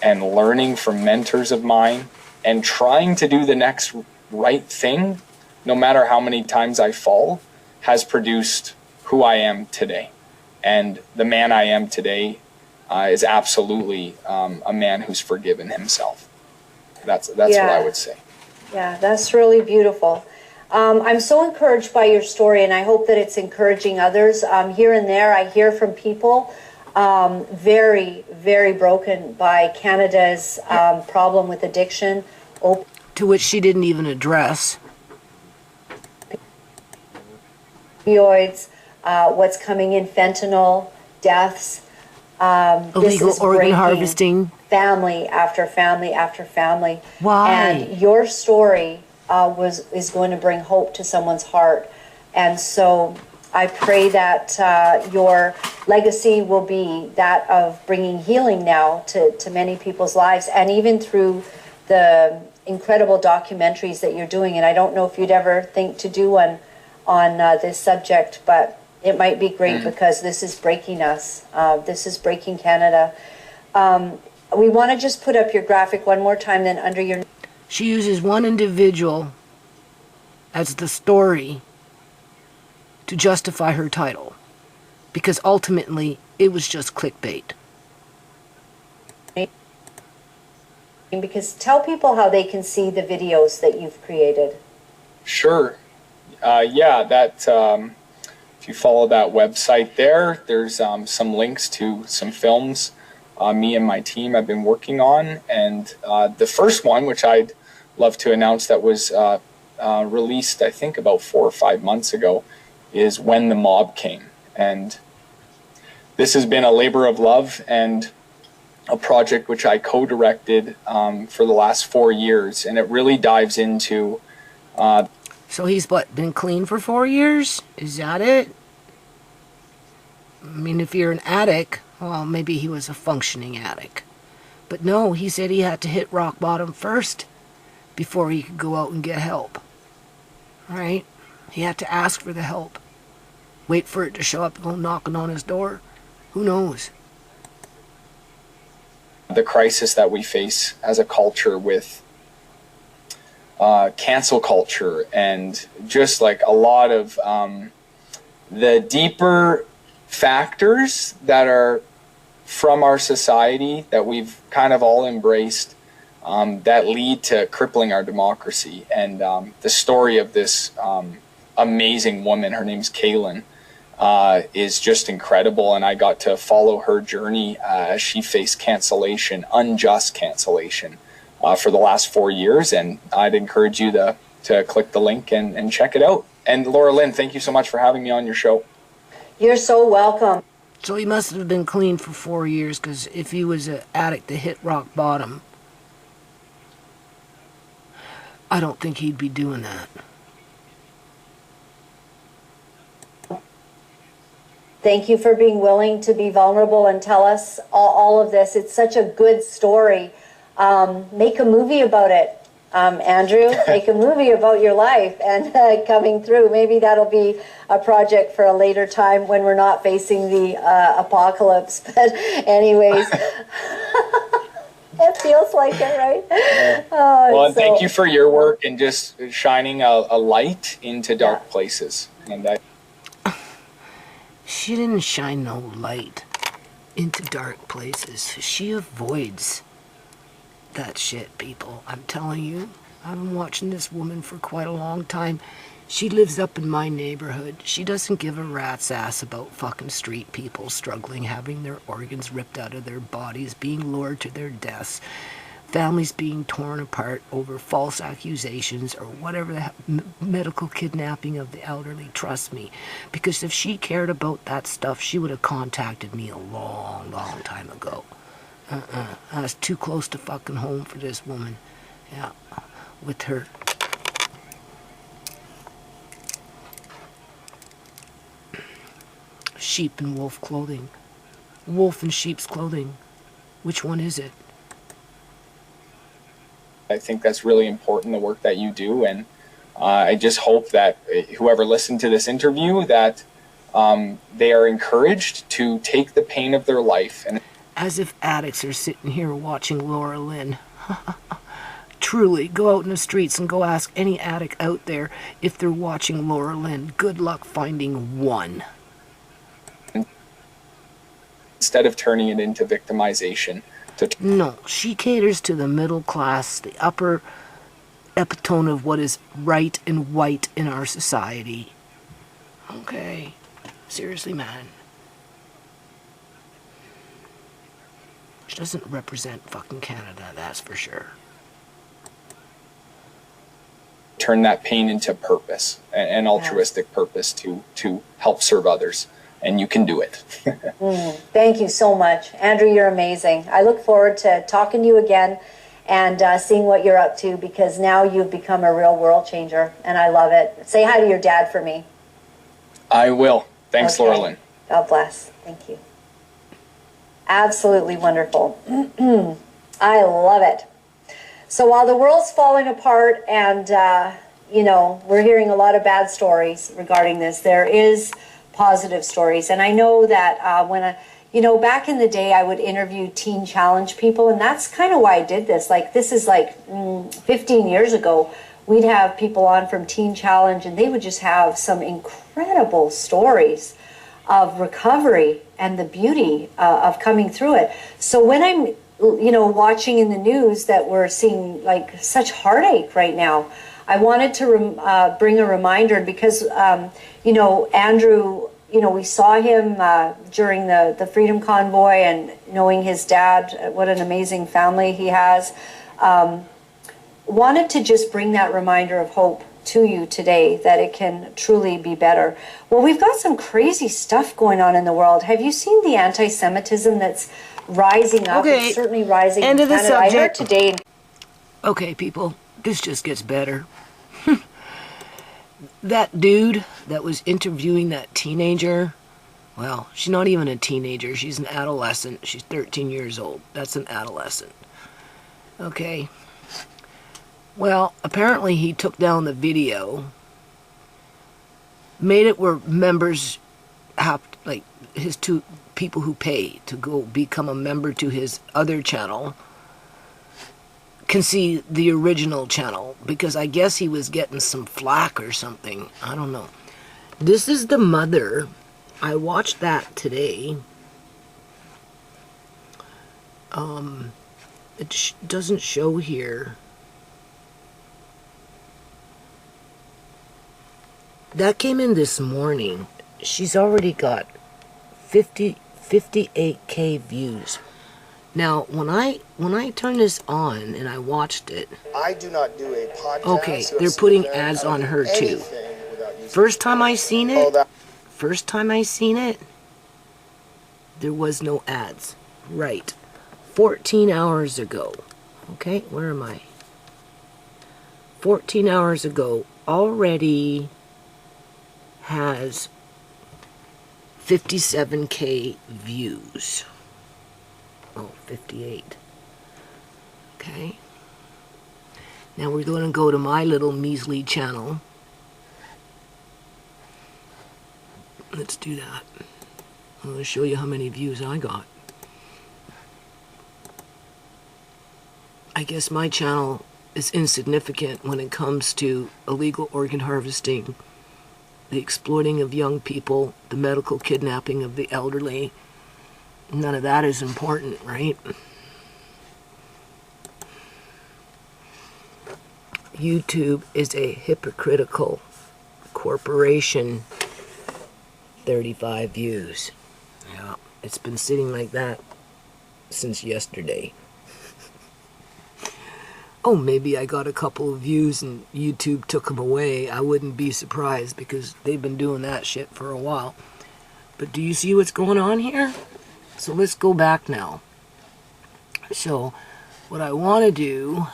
and learning from mentors of mine and trying to do the next right thing, no matter how many times I fall, has produced who I am today. And the man I am today is absolutely a man who's forgiven himself. That's what I would say. Yeah, that's really beautiful. I'm so encouraged by your story, and I hope that it's encouraging others. Here and there, I hear from people very, very broken by Canada's problem with addiction, To which she didn't even address. opioids, what's coming in, fentanyl, deaths. Illegal organ harvesting. Family after family after family. Why? And your story is going to bring hope to someone's heart. And so I pray that your legacy will be that of bringing healing now to many people's lives, and even through the incredible documentaries that you're doing. And I don't know if you'd ever think to do one on this subject, but it might be great because this is breaking us. This is breaking Canada. We want to just put up your graphic one more time, then under your... She uses one individual as the story to justify her title, because ultimately it was just clickbait. Because tell people how they can see the videos that you've created. Sure. Yeah, that if you follow that website there's some links to some films me and my team have been working on. And the first one, which I'd love to announce, that was released, I think, about 4 or 5 months ago, is When the Mob Came. And this has been a labor of love and a project which I co-directed for the last 4 years. And it really dives into... So he's been clean for 4 years? Is that it? I mean, if you're an addict, well, maybe he was a functioning addict. But no, he said he had to hit rock bottom first before he could go out and get help. Right? He had to ask for the help. Wait for it to show up and go knocking on his door. Who knows? The crisis that we face as a culture with cancel culture and just like a lot of the deeper factors that are from our society that we've kind of all embraced that lead to crippling our democracy. And the story of this amazing woman, her name's Kaylin, is just incredible. And I got to follow her journey as she faced cancellation, unjust cancellation, for the last 4 years. And I'd encourage you to click the link and check it out. And Laura Lynn, thank you so much for having me on your show. You're so welcome. So he must have been clean for 4 years, because if he was an addict to hit rock bottom, I don't think he'd be doing that. Thank you for being willing to be vulnerable and tell us all of this. It's such a good story. Make a movie about it, Andrew. Make a movie about your life and coming through. Maybe that'll be a project for a later time when we're not facing the apocalypse. But anyways, it feels like it, right? Well, and thank you for your work and just shining a light into dark places. And She didn't shine no light into dark places. She avoids that shit, people. I'm telling you, I've been watching this woman for quite a long time. She lives up in my neighborhood. She doesn't give a rat's ass about fucking street people struggling, having their organs ripped out of their bodies, being lured to their deaths, families being torn apart over false accusations or whatever the medical kidnapping of the elderly. Trust me, because if she cared about that stuff, she would have contacted me a long, long time ago. I was too close to fucking home for this woman. Yeah, with her sheep and wolf clothing. Wolf in sheep's clothing. Which one is it? I think that's really important, the work that you do. And I just hope that whoever listened to this interview, that they are encouraged to take the pain of their life. And as if addicts are sitting here watching Laura Lynn. Truly, go out in the streets and go ask any addict out there if they're watching Laura Lynn. Good luck finding one. instead of turning it into victimization. No, she caters to the middle class, the upper epitome of what is right and white in our society. Okay, seriously, man. She doesn't represent fucking Canada, that's for sure. Turn that pain into purpose, an altruistic purpose to help serve others. And you can do it. Thank you so much. Andrew, you're amazing. I look forward to talking to you again and seeing what you're up to, because now you've become a real world changer, and I love it. Say hi to your dad for me. I will. Thanks, Okay. Laurelyn. God bless. Thank you. Absolutely wonderful. I love it. So while the world's falling apart and, we're hearing a lot of bad stories regarding this, there is positive stories. And I know that back in the day, I would interview Teen Challenge people, and that's kind of why I did this. Like, this is 15 years ago. We'd have people on from Teen Challenge, and they would just have some incredible stories of recovery and the beauty of coming through it. So when I'm, watching in the news that we're seeing like such heartache right now, I wanted to bring a reminder, because, Andrew, we saw him during the Freedom Convoy, and knowing his dad, what an amazing family he has. Wanted to just bring that reminder of hope to you today, that it can truly be better. Well, we've got some crazy stuff going on in the world. Have you seen the anti-Semitism that's rising up? Okay. It's certainly rising End in of the Canada. I heard subject. today. Okay, people, this just gets better. That dude that was interviewing that teenager, well, she's not even a teenager. She's an adolescent. She's 13 years old. That's an adolescent. Okay. Well, apparently he took down the video, made it where members have, like, his two people who pay to go become a member to his other channel can see the original channel, because I guess he was getting some flack or something. I don't know. This is the mother. I watched that today. It doesn't show here. That came in this morning. She's already got 58K views. Now, when I turned this on and I watched it, I do not do a podcast. okay, they're putting ads on her too. First time I seen it, there was no ads. Right. 14 hours ago. Okay, where am I? 14 hours ago, already has 57K views. Oh, 58. Okay. Now we're going to go to my little measly channel. Let's do that. I'm going to show you how many views I got. I guess my channel is insignificant when it comes to illegal organ harvesting, the exploiting of young people, the medical kidnapping of the elderly. None of that is important, right? YouTube is a hypocritical corporation. 35 views. Yeah, it's been sitting like that since yesterday. Oh, maybe I got a couple of views and YouTube took them away. I wouldn't be surprised, because they've been doing that shit for a while. But do you see what's going on here? So let's go back now. So what I want to do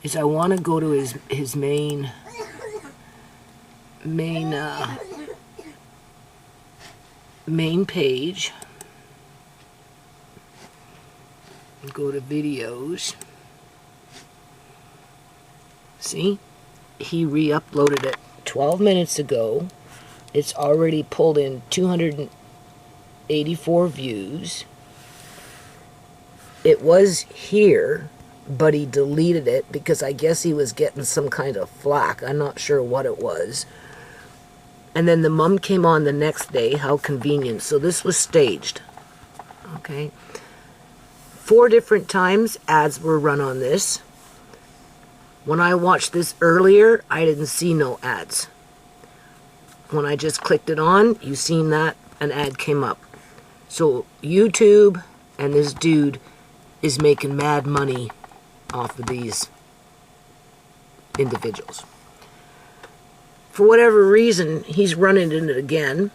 is I want to go to his main page. Go to videos. See? He re-uploaded it 12 minutes ago. It's already pulled in 284 views. It was here, but he deleted it because I guess he was getting some kind of flack. I'm not sure what it was. And then the mom came on the next day. How convenient. So this was staged. Okay. 4 different times ads were run on this. When I watched this earlier, I didn't see no ads. When I just clicked it on, you seen that an ad came up. So YouTube and this dude is making mad money off of these individuals. For whatever reason, he's running it again.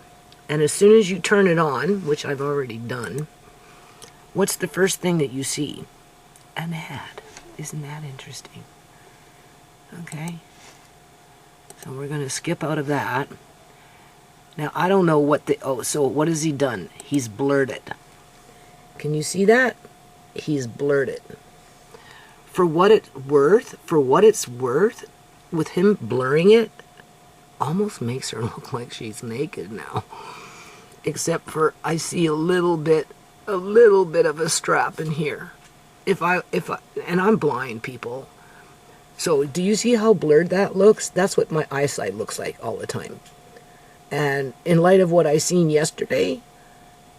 And as soon as you turn it on, which I've already done, what's the first thing that you see? An ad. Isn't that interesting? Okay. So we're going to skip out of that. Now, I don't know what so what has he done? He's blurred it. Can you see that? He's blurred it. For what it's worth, with him blurring it, almost makes her look like she's naked now. Except for I see a little bit of a strap in here. And I'm blind, people. So do you see how blurred that looks? That's what my eyesight looks like all the time. And in light of what I seen yesterday,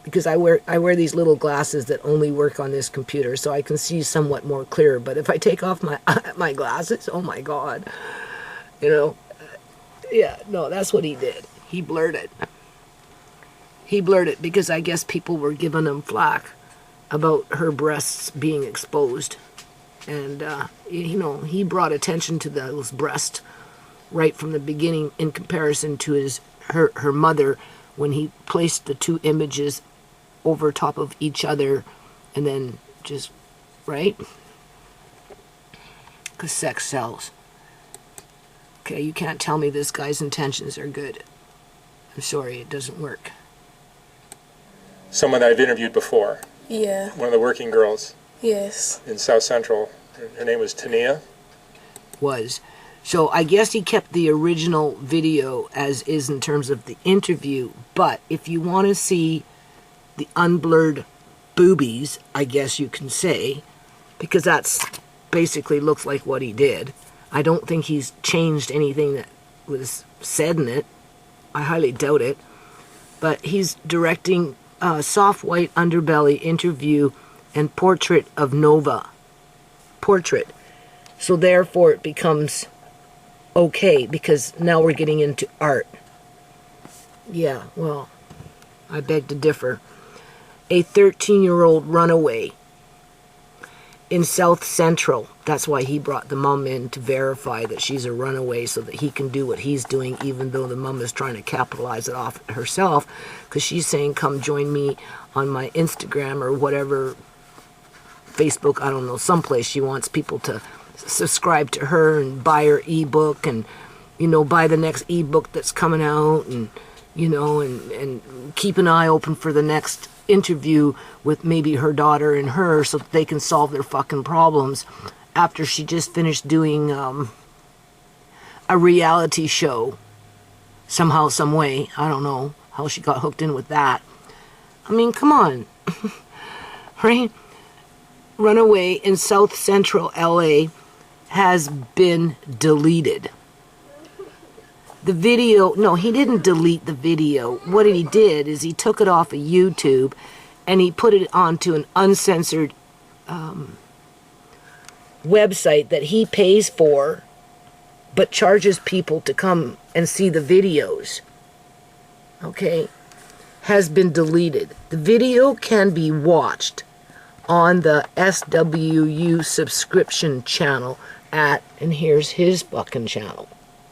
because I wear these little glasses that only work on this computer, so I can see somewhat more clear. But if I take off my glasses, oh my God, yeah, no, that's what he did. He blurred it. He blurred it because I guess people were giving him flack about her breasts being exposed. And, he brought attention to those breasts right from the beginning in comparison to her mother when he placed the two images over top of each other and then just, right? Because sex sells. Okay, you can't tell me this guy's intentions are good. I'm sorry, it doesn't work. Someone that I've interviewed before. Yeah. One of the working girls. Yes. In South Central. Her name was Tania. So I guess he kept the original video as is in terms of the interview, but if you want to see the unblurred boobies, I guess you can say, because that's basically looks like what he did. I don't think he's changed anything that was said in it. I highly doubt it. But he's directing a soft white underbelly interview and portrait of Nova. Portrait. So therefore it becomes okay, because now we're getting into art. Yeah, well, I beg to differ. A 13-year-old runaway in South Central. That's why he brought the mom in, to verify that she's a runaway so that he can do what he's doing, even though the mom is trying to capitalize it off herself, because she's saying, come join me on my Instagram or whatever, Facebook, I don't know, someplace she wants people to subscribe to her and buy her ebook and, buy the next ebook that's coming out and, and keep an eye open for the next interview with maybe her daughter and her so that they can solve their fucking problems after she just finished doing a reality show somehow, some way. I don't know how she got hooked in with that. I mean, come on. Right? Runaway in South Central LA has been deleted. The video, no, he didn't delete the video. What he did is he took it off of YouTube and he put it onto an uncensored website that he pays for, but charges people to come and see the videos. Okay? Has been deleted. The video can be watched on the SWU subscription channel and here's his fucking channel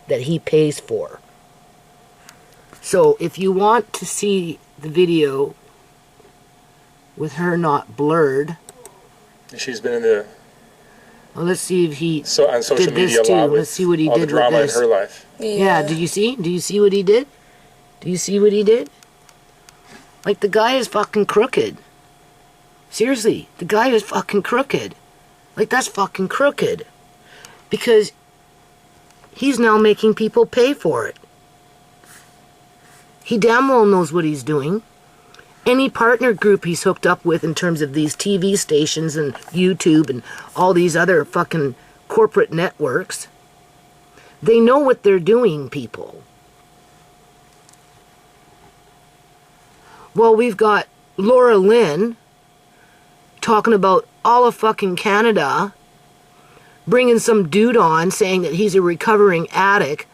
that he pays for. So if you want to see the video with her not blurred, She's been in the well, let's see if he on social did media this a lot too. with Let's see what he all did the drama with this. in her life. Yeah, do you see? Do you see what he did? Do you see what he did? Like, the guy is fucking crooked. Seriously, the guy is fucking crooked. Like, that's fucking crooked. Because he's now making people pay for it. He damn well knows what he's doing. Any partner group he's hooked up with in terms of these TV stations and YouTube and all these other fucking corporate networks, they know what they're doing, people. Well, we've got Laura Lynn talking about all of fucking Canada, bringing some dude on saying that he's a recovering addict,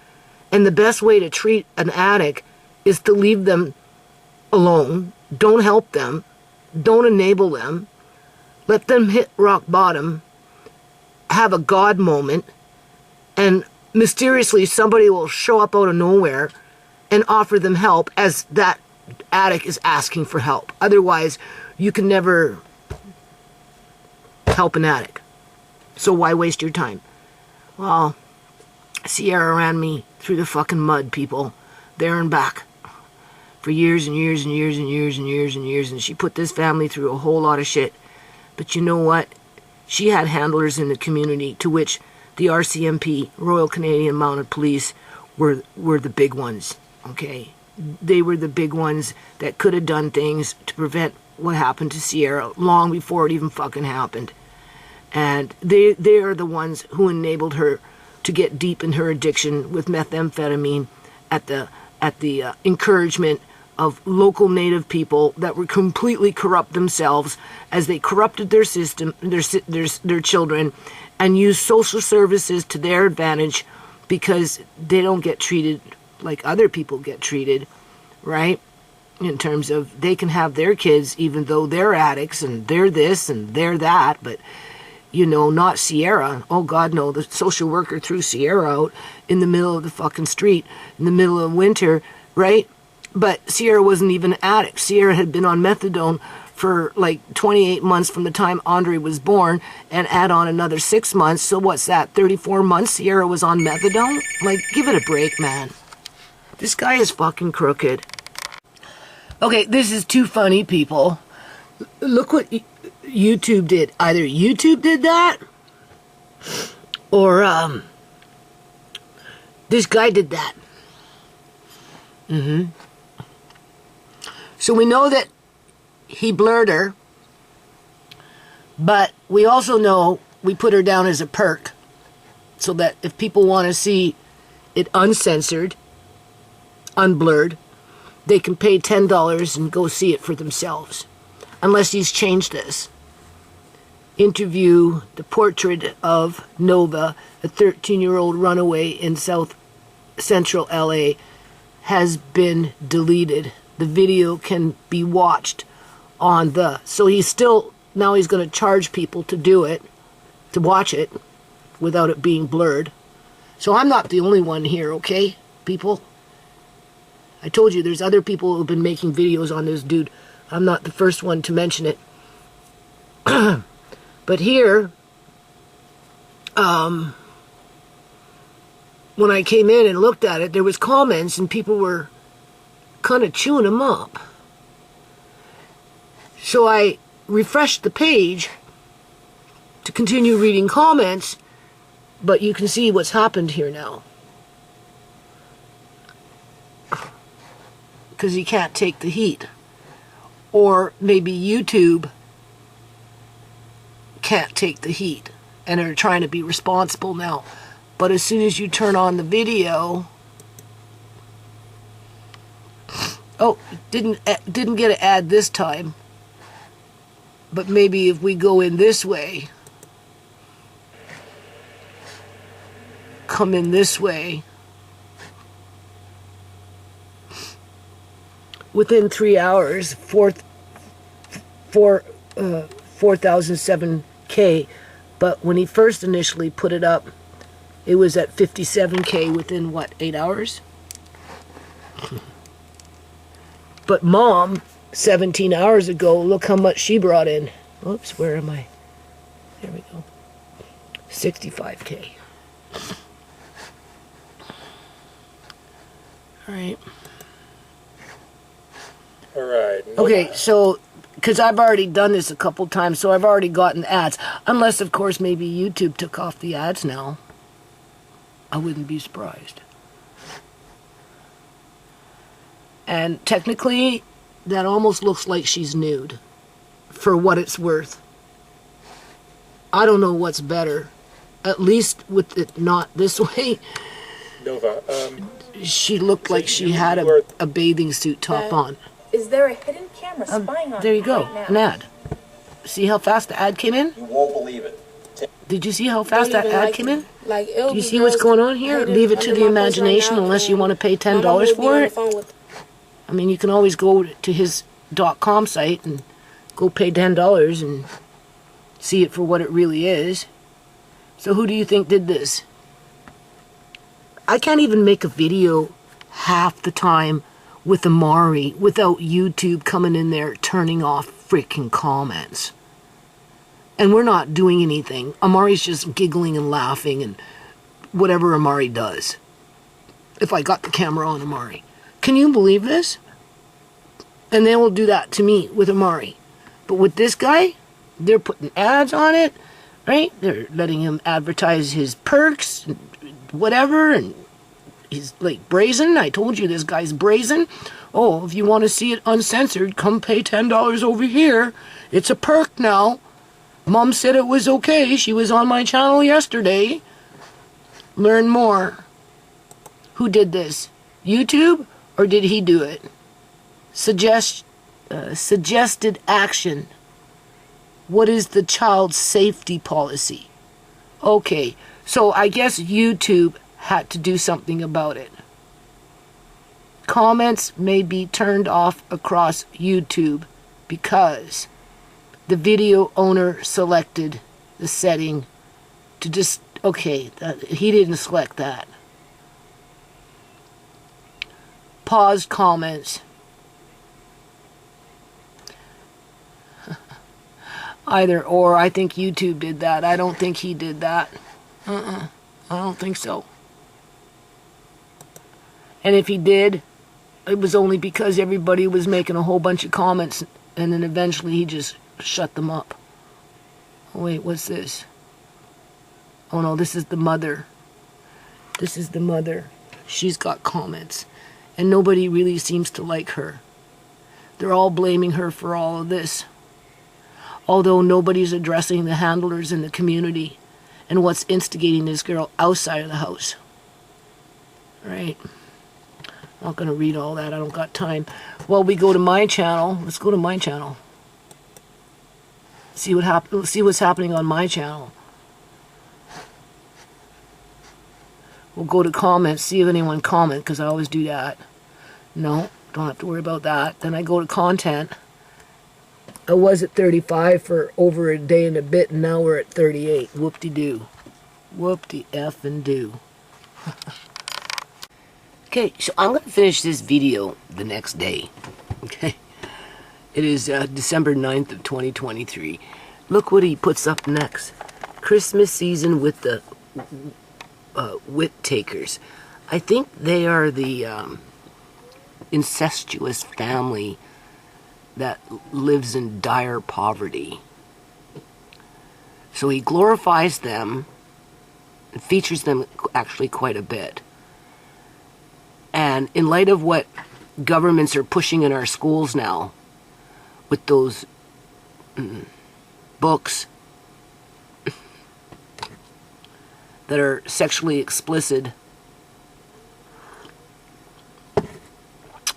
and the best way to treat an addict is to leave them alone, don't help them, don't enable them, let them hit rock bottom, have a God moment, and mysteriously somebody will show up out of nowhere and offer them help as that addict is asking for help. Otherwise, you can never help an addict. So why waste your time? Well, Sierra ran me through the fucking mud, people, there and back, for years and years and years and years and years and years, and she put this family through a whole lot of shit. But you know what? She had handlers in the community, to which the RCMP, Royal Canadian Mounted Police, were the big ones, okay? They were the big ones that could have done things to prevent what happened to Sierra long before it even fucking happened. And they are the ones who enabled her to get deep in her addiction with methamphetamine at the encouragement of local native people that were completely corrupt themselves as they corrupted their system, their children, and used social services to their advantage because they don't get treated like other people get treated, right? In terms of they can have their kids even though they're addicts and they're this and they're that, but you know, not Sierra. Oh God, no. The social worker threw Sierra out in the middle of the fucking street in the middle of winter, right? But Sierra wasn't even an addict. Sierra had been on methadone for like 28 months from the time Andre was born, and add on another 6 months. So what's that, 34 months Sierra was on methadone? Like, give it a break, man. This guy is fucking crooked. Okay, this is too funny, people. Look what YouTube did. Either YouTube did that, or this guy did that. So we know that he blurred her, but we also know we put her down as a perk, so that if people want to see it uncensored, unblurred, they can pay $10 and go see it for themselves. Unless he's changed this. Interview, the portrait of Nova, a 13-year-old runaway in South Central LA, has been deleted. The video can be watched on the... So he's still... Now he's going to charge people to do it, to watch it, without it being blurred. So I'm not the only one here, okay, people? I told you there's other people who've been making videos on this dude. I'm not the first one to mention it. But here, when I came in and looked at it, there was comments and people were kind of chewing them up. So I refreshed the page to continue reading comments, but you can see what's happened here now. Because he can't take the heat. Or maybe YouTube can't take the heat and are trying to be responsible now. But as soon as you turn on the video... Oh, didn't get an ad this time. But maybe if we go in this way, come in this way, within 3 hours, 4,007K. But when he first initially put it up, it was at 57K within, what, 8 hours? But Mom, 17 hours ago, look how much she brought in. Oops, where am I? There we go. 65K. Alright. Alright. Okay, so, because I've already done this a couple times, so I've already gotten ads. Unless, of course, maybe YouTube took off the ads now. I wouldn't be surprised. And technically, that almost looks like she's nude. For what it's worth. I don't know what's better. At least with it not this way. Nova, she looked like she had a bathing suit top on. Is there a hidden camera spying on There you go, right now? an ad. See how fast the ad came in? You won't believe it. Did you see how fast that ad came in? Like, Do you see what's going on here? Leave it to the imagination unless you want to pay $10 for it. I mean, you can always go to his .com site and go pay $10 and see it for what it really is. So who do you think did this? I can't even make a video half the time with Amari without YouTube coming in there turning off freaking comments. And we're not doing anything. Amari's just giggling and laughing and whatever Amari does. If I got the camera on Amari. Can you believe this? And they will do that to me with Amari. But with this guy, they're putting ads on it, right? They're letting him advertise his perks and whatever, and he's like brazen. I told you this guy's brazen. Oh, if you want to see it uncensored, come pay $10 over here. It's a perk now. Mom said it was okay. She was on my channel yesterday. Learn more. Who did this? YouTube? Or did he do it? Suggested action. What is the child safety policy? Okay, so I guess YouTube had to do something about it. Comments may be turned off across YouTube because the video owner selected the setting to just, okay, he didn't select that. Paused comments. Either or, I think YouTube did that. I don't think he did that. I don't think so. And if he did, it was only because everybody was making a whole bunch of comments, and then eventually he just shut them up. Oh, wait, what's this? Oh no, this is the mother. This is the mother. She's got comments, and nobody really seems to like her. They're all blaming her for all of this. Although nobody's addressing the handlers in the community and what's instigating this girl outside of the house. Right? I'm not going to read all that. I don't got time. Well, we go to my channel. Let's go to my channel. See what's happening on my channel. We'll go to comments, see if anyone comment, because I always do that. No, don't have to worry about that. Then I go to content. I was at 35 for over a day and a bit, and now we're at 38. Whoop-de-doo. Whoop-de-effing-doo. Okay, so I'm going to finish this video the next day. Okay? It is December 9th of 2023. Look what he puts up next. Christmas season with the wit takers. I think they are the incestuous family that lives in dire poverty. So he glorifies them and features them actually quite a bit. And in light of what governments are pushing in our schools now, with those books that are sexually explicit,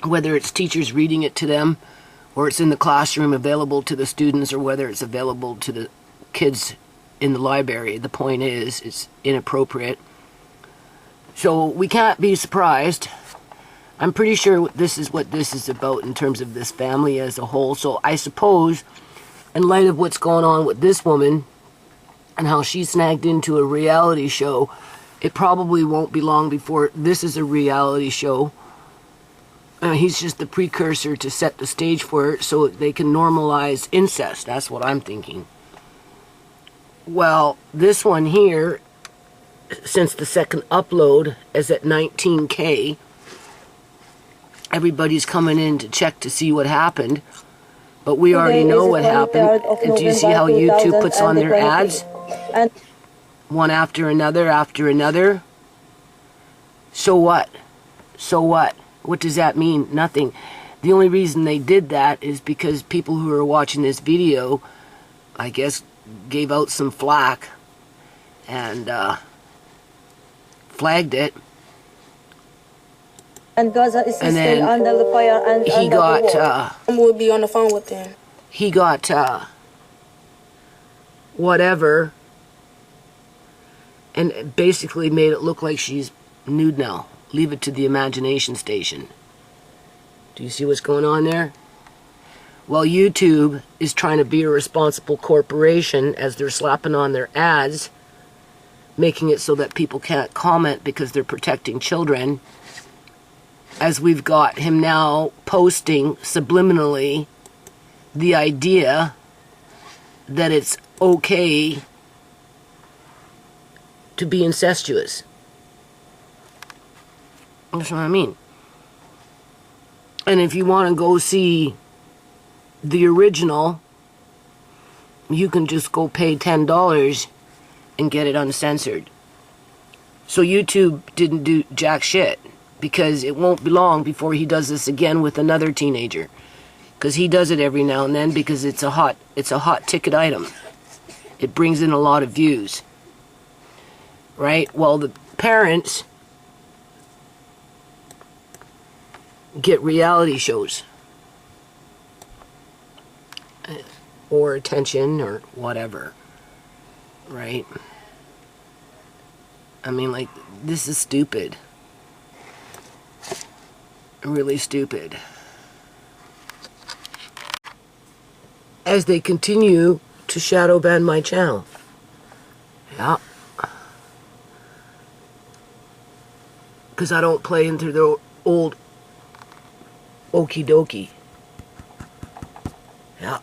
whether it's teachers reading it to them, or it's in the classroom available to the students, or whether it's available to the kids in the library. The point is, it's inappropriate. So we can't be surprised. I'm pretty sure this is what this is about in terms of this family as a whole. So I suppose, in light of what's going on with this woman, and how she snagged into a reality show, it probably won't be long before this is a reality show. He's just the precursor to set the stage for it so they can normalize incest. That's what I'm thinking. Well, this one here, since the second upload, is at 19K. Everybody's coming in to check to see what happened. But we already know what happened. And do you see how YouTube puts on their ads? One after another. So what? So what? What does that mean? Nothing. The only reason they did that is because people who are watching this video, I guess, gave out some flack and flagged it. And Gaza is And still then under the fire and he under got the war. We'll be on the phone with them. he got whatever, and basically made it look like she's nude now. Leave it to the imagination station. Do you see what's going on there? while YouTube is trying to be a responsible corporation as they're slapping on their ads, making it so that people can't comment because they're protecting children, as we've got him now posting subliminally the idea that it's okay to be incestuous. That's what I mean. And if you want to go see the original, you can just go pay $10 and get it uncensored. So YouTube didn't do jack shit, because it won't be long before he does this again with another teenager. Because he does it every now and then because it's a hot ticket item. It brings in a lot of views. Right? Well, the parents get reality shows. Or attention or whatever. Right? I mean, like, this is stupid. Really stupid. As they continue to shadow ban my channel. Yeah. Because I don't play into the old Okie Dokie. Yeah.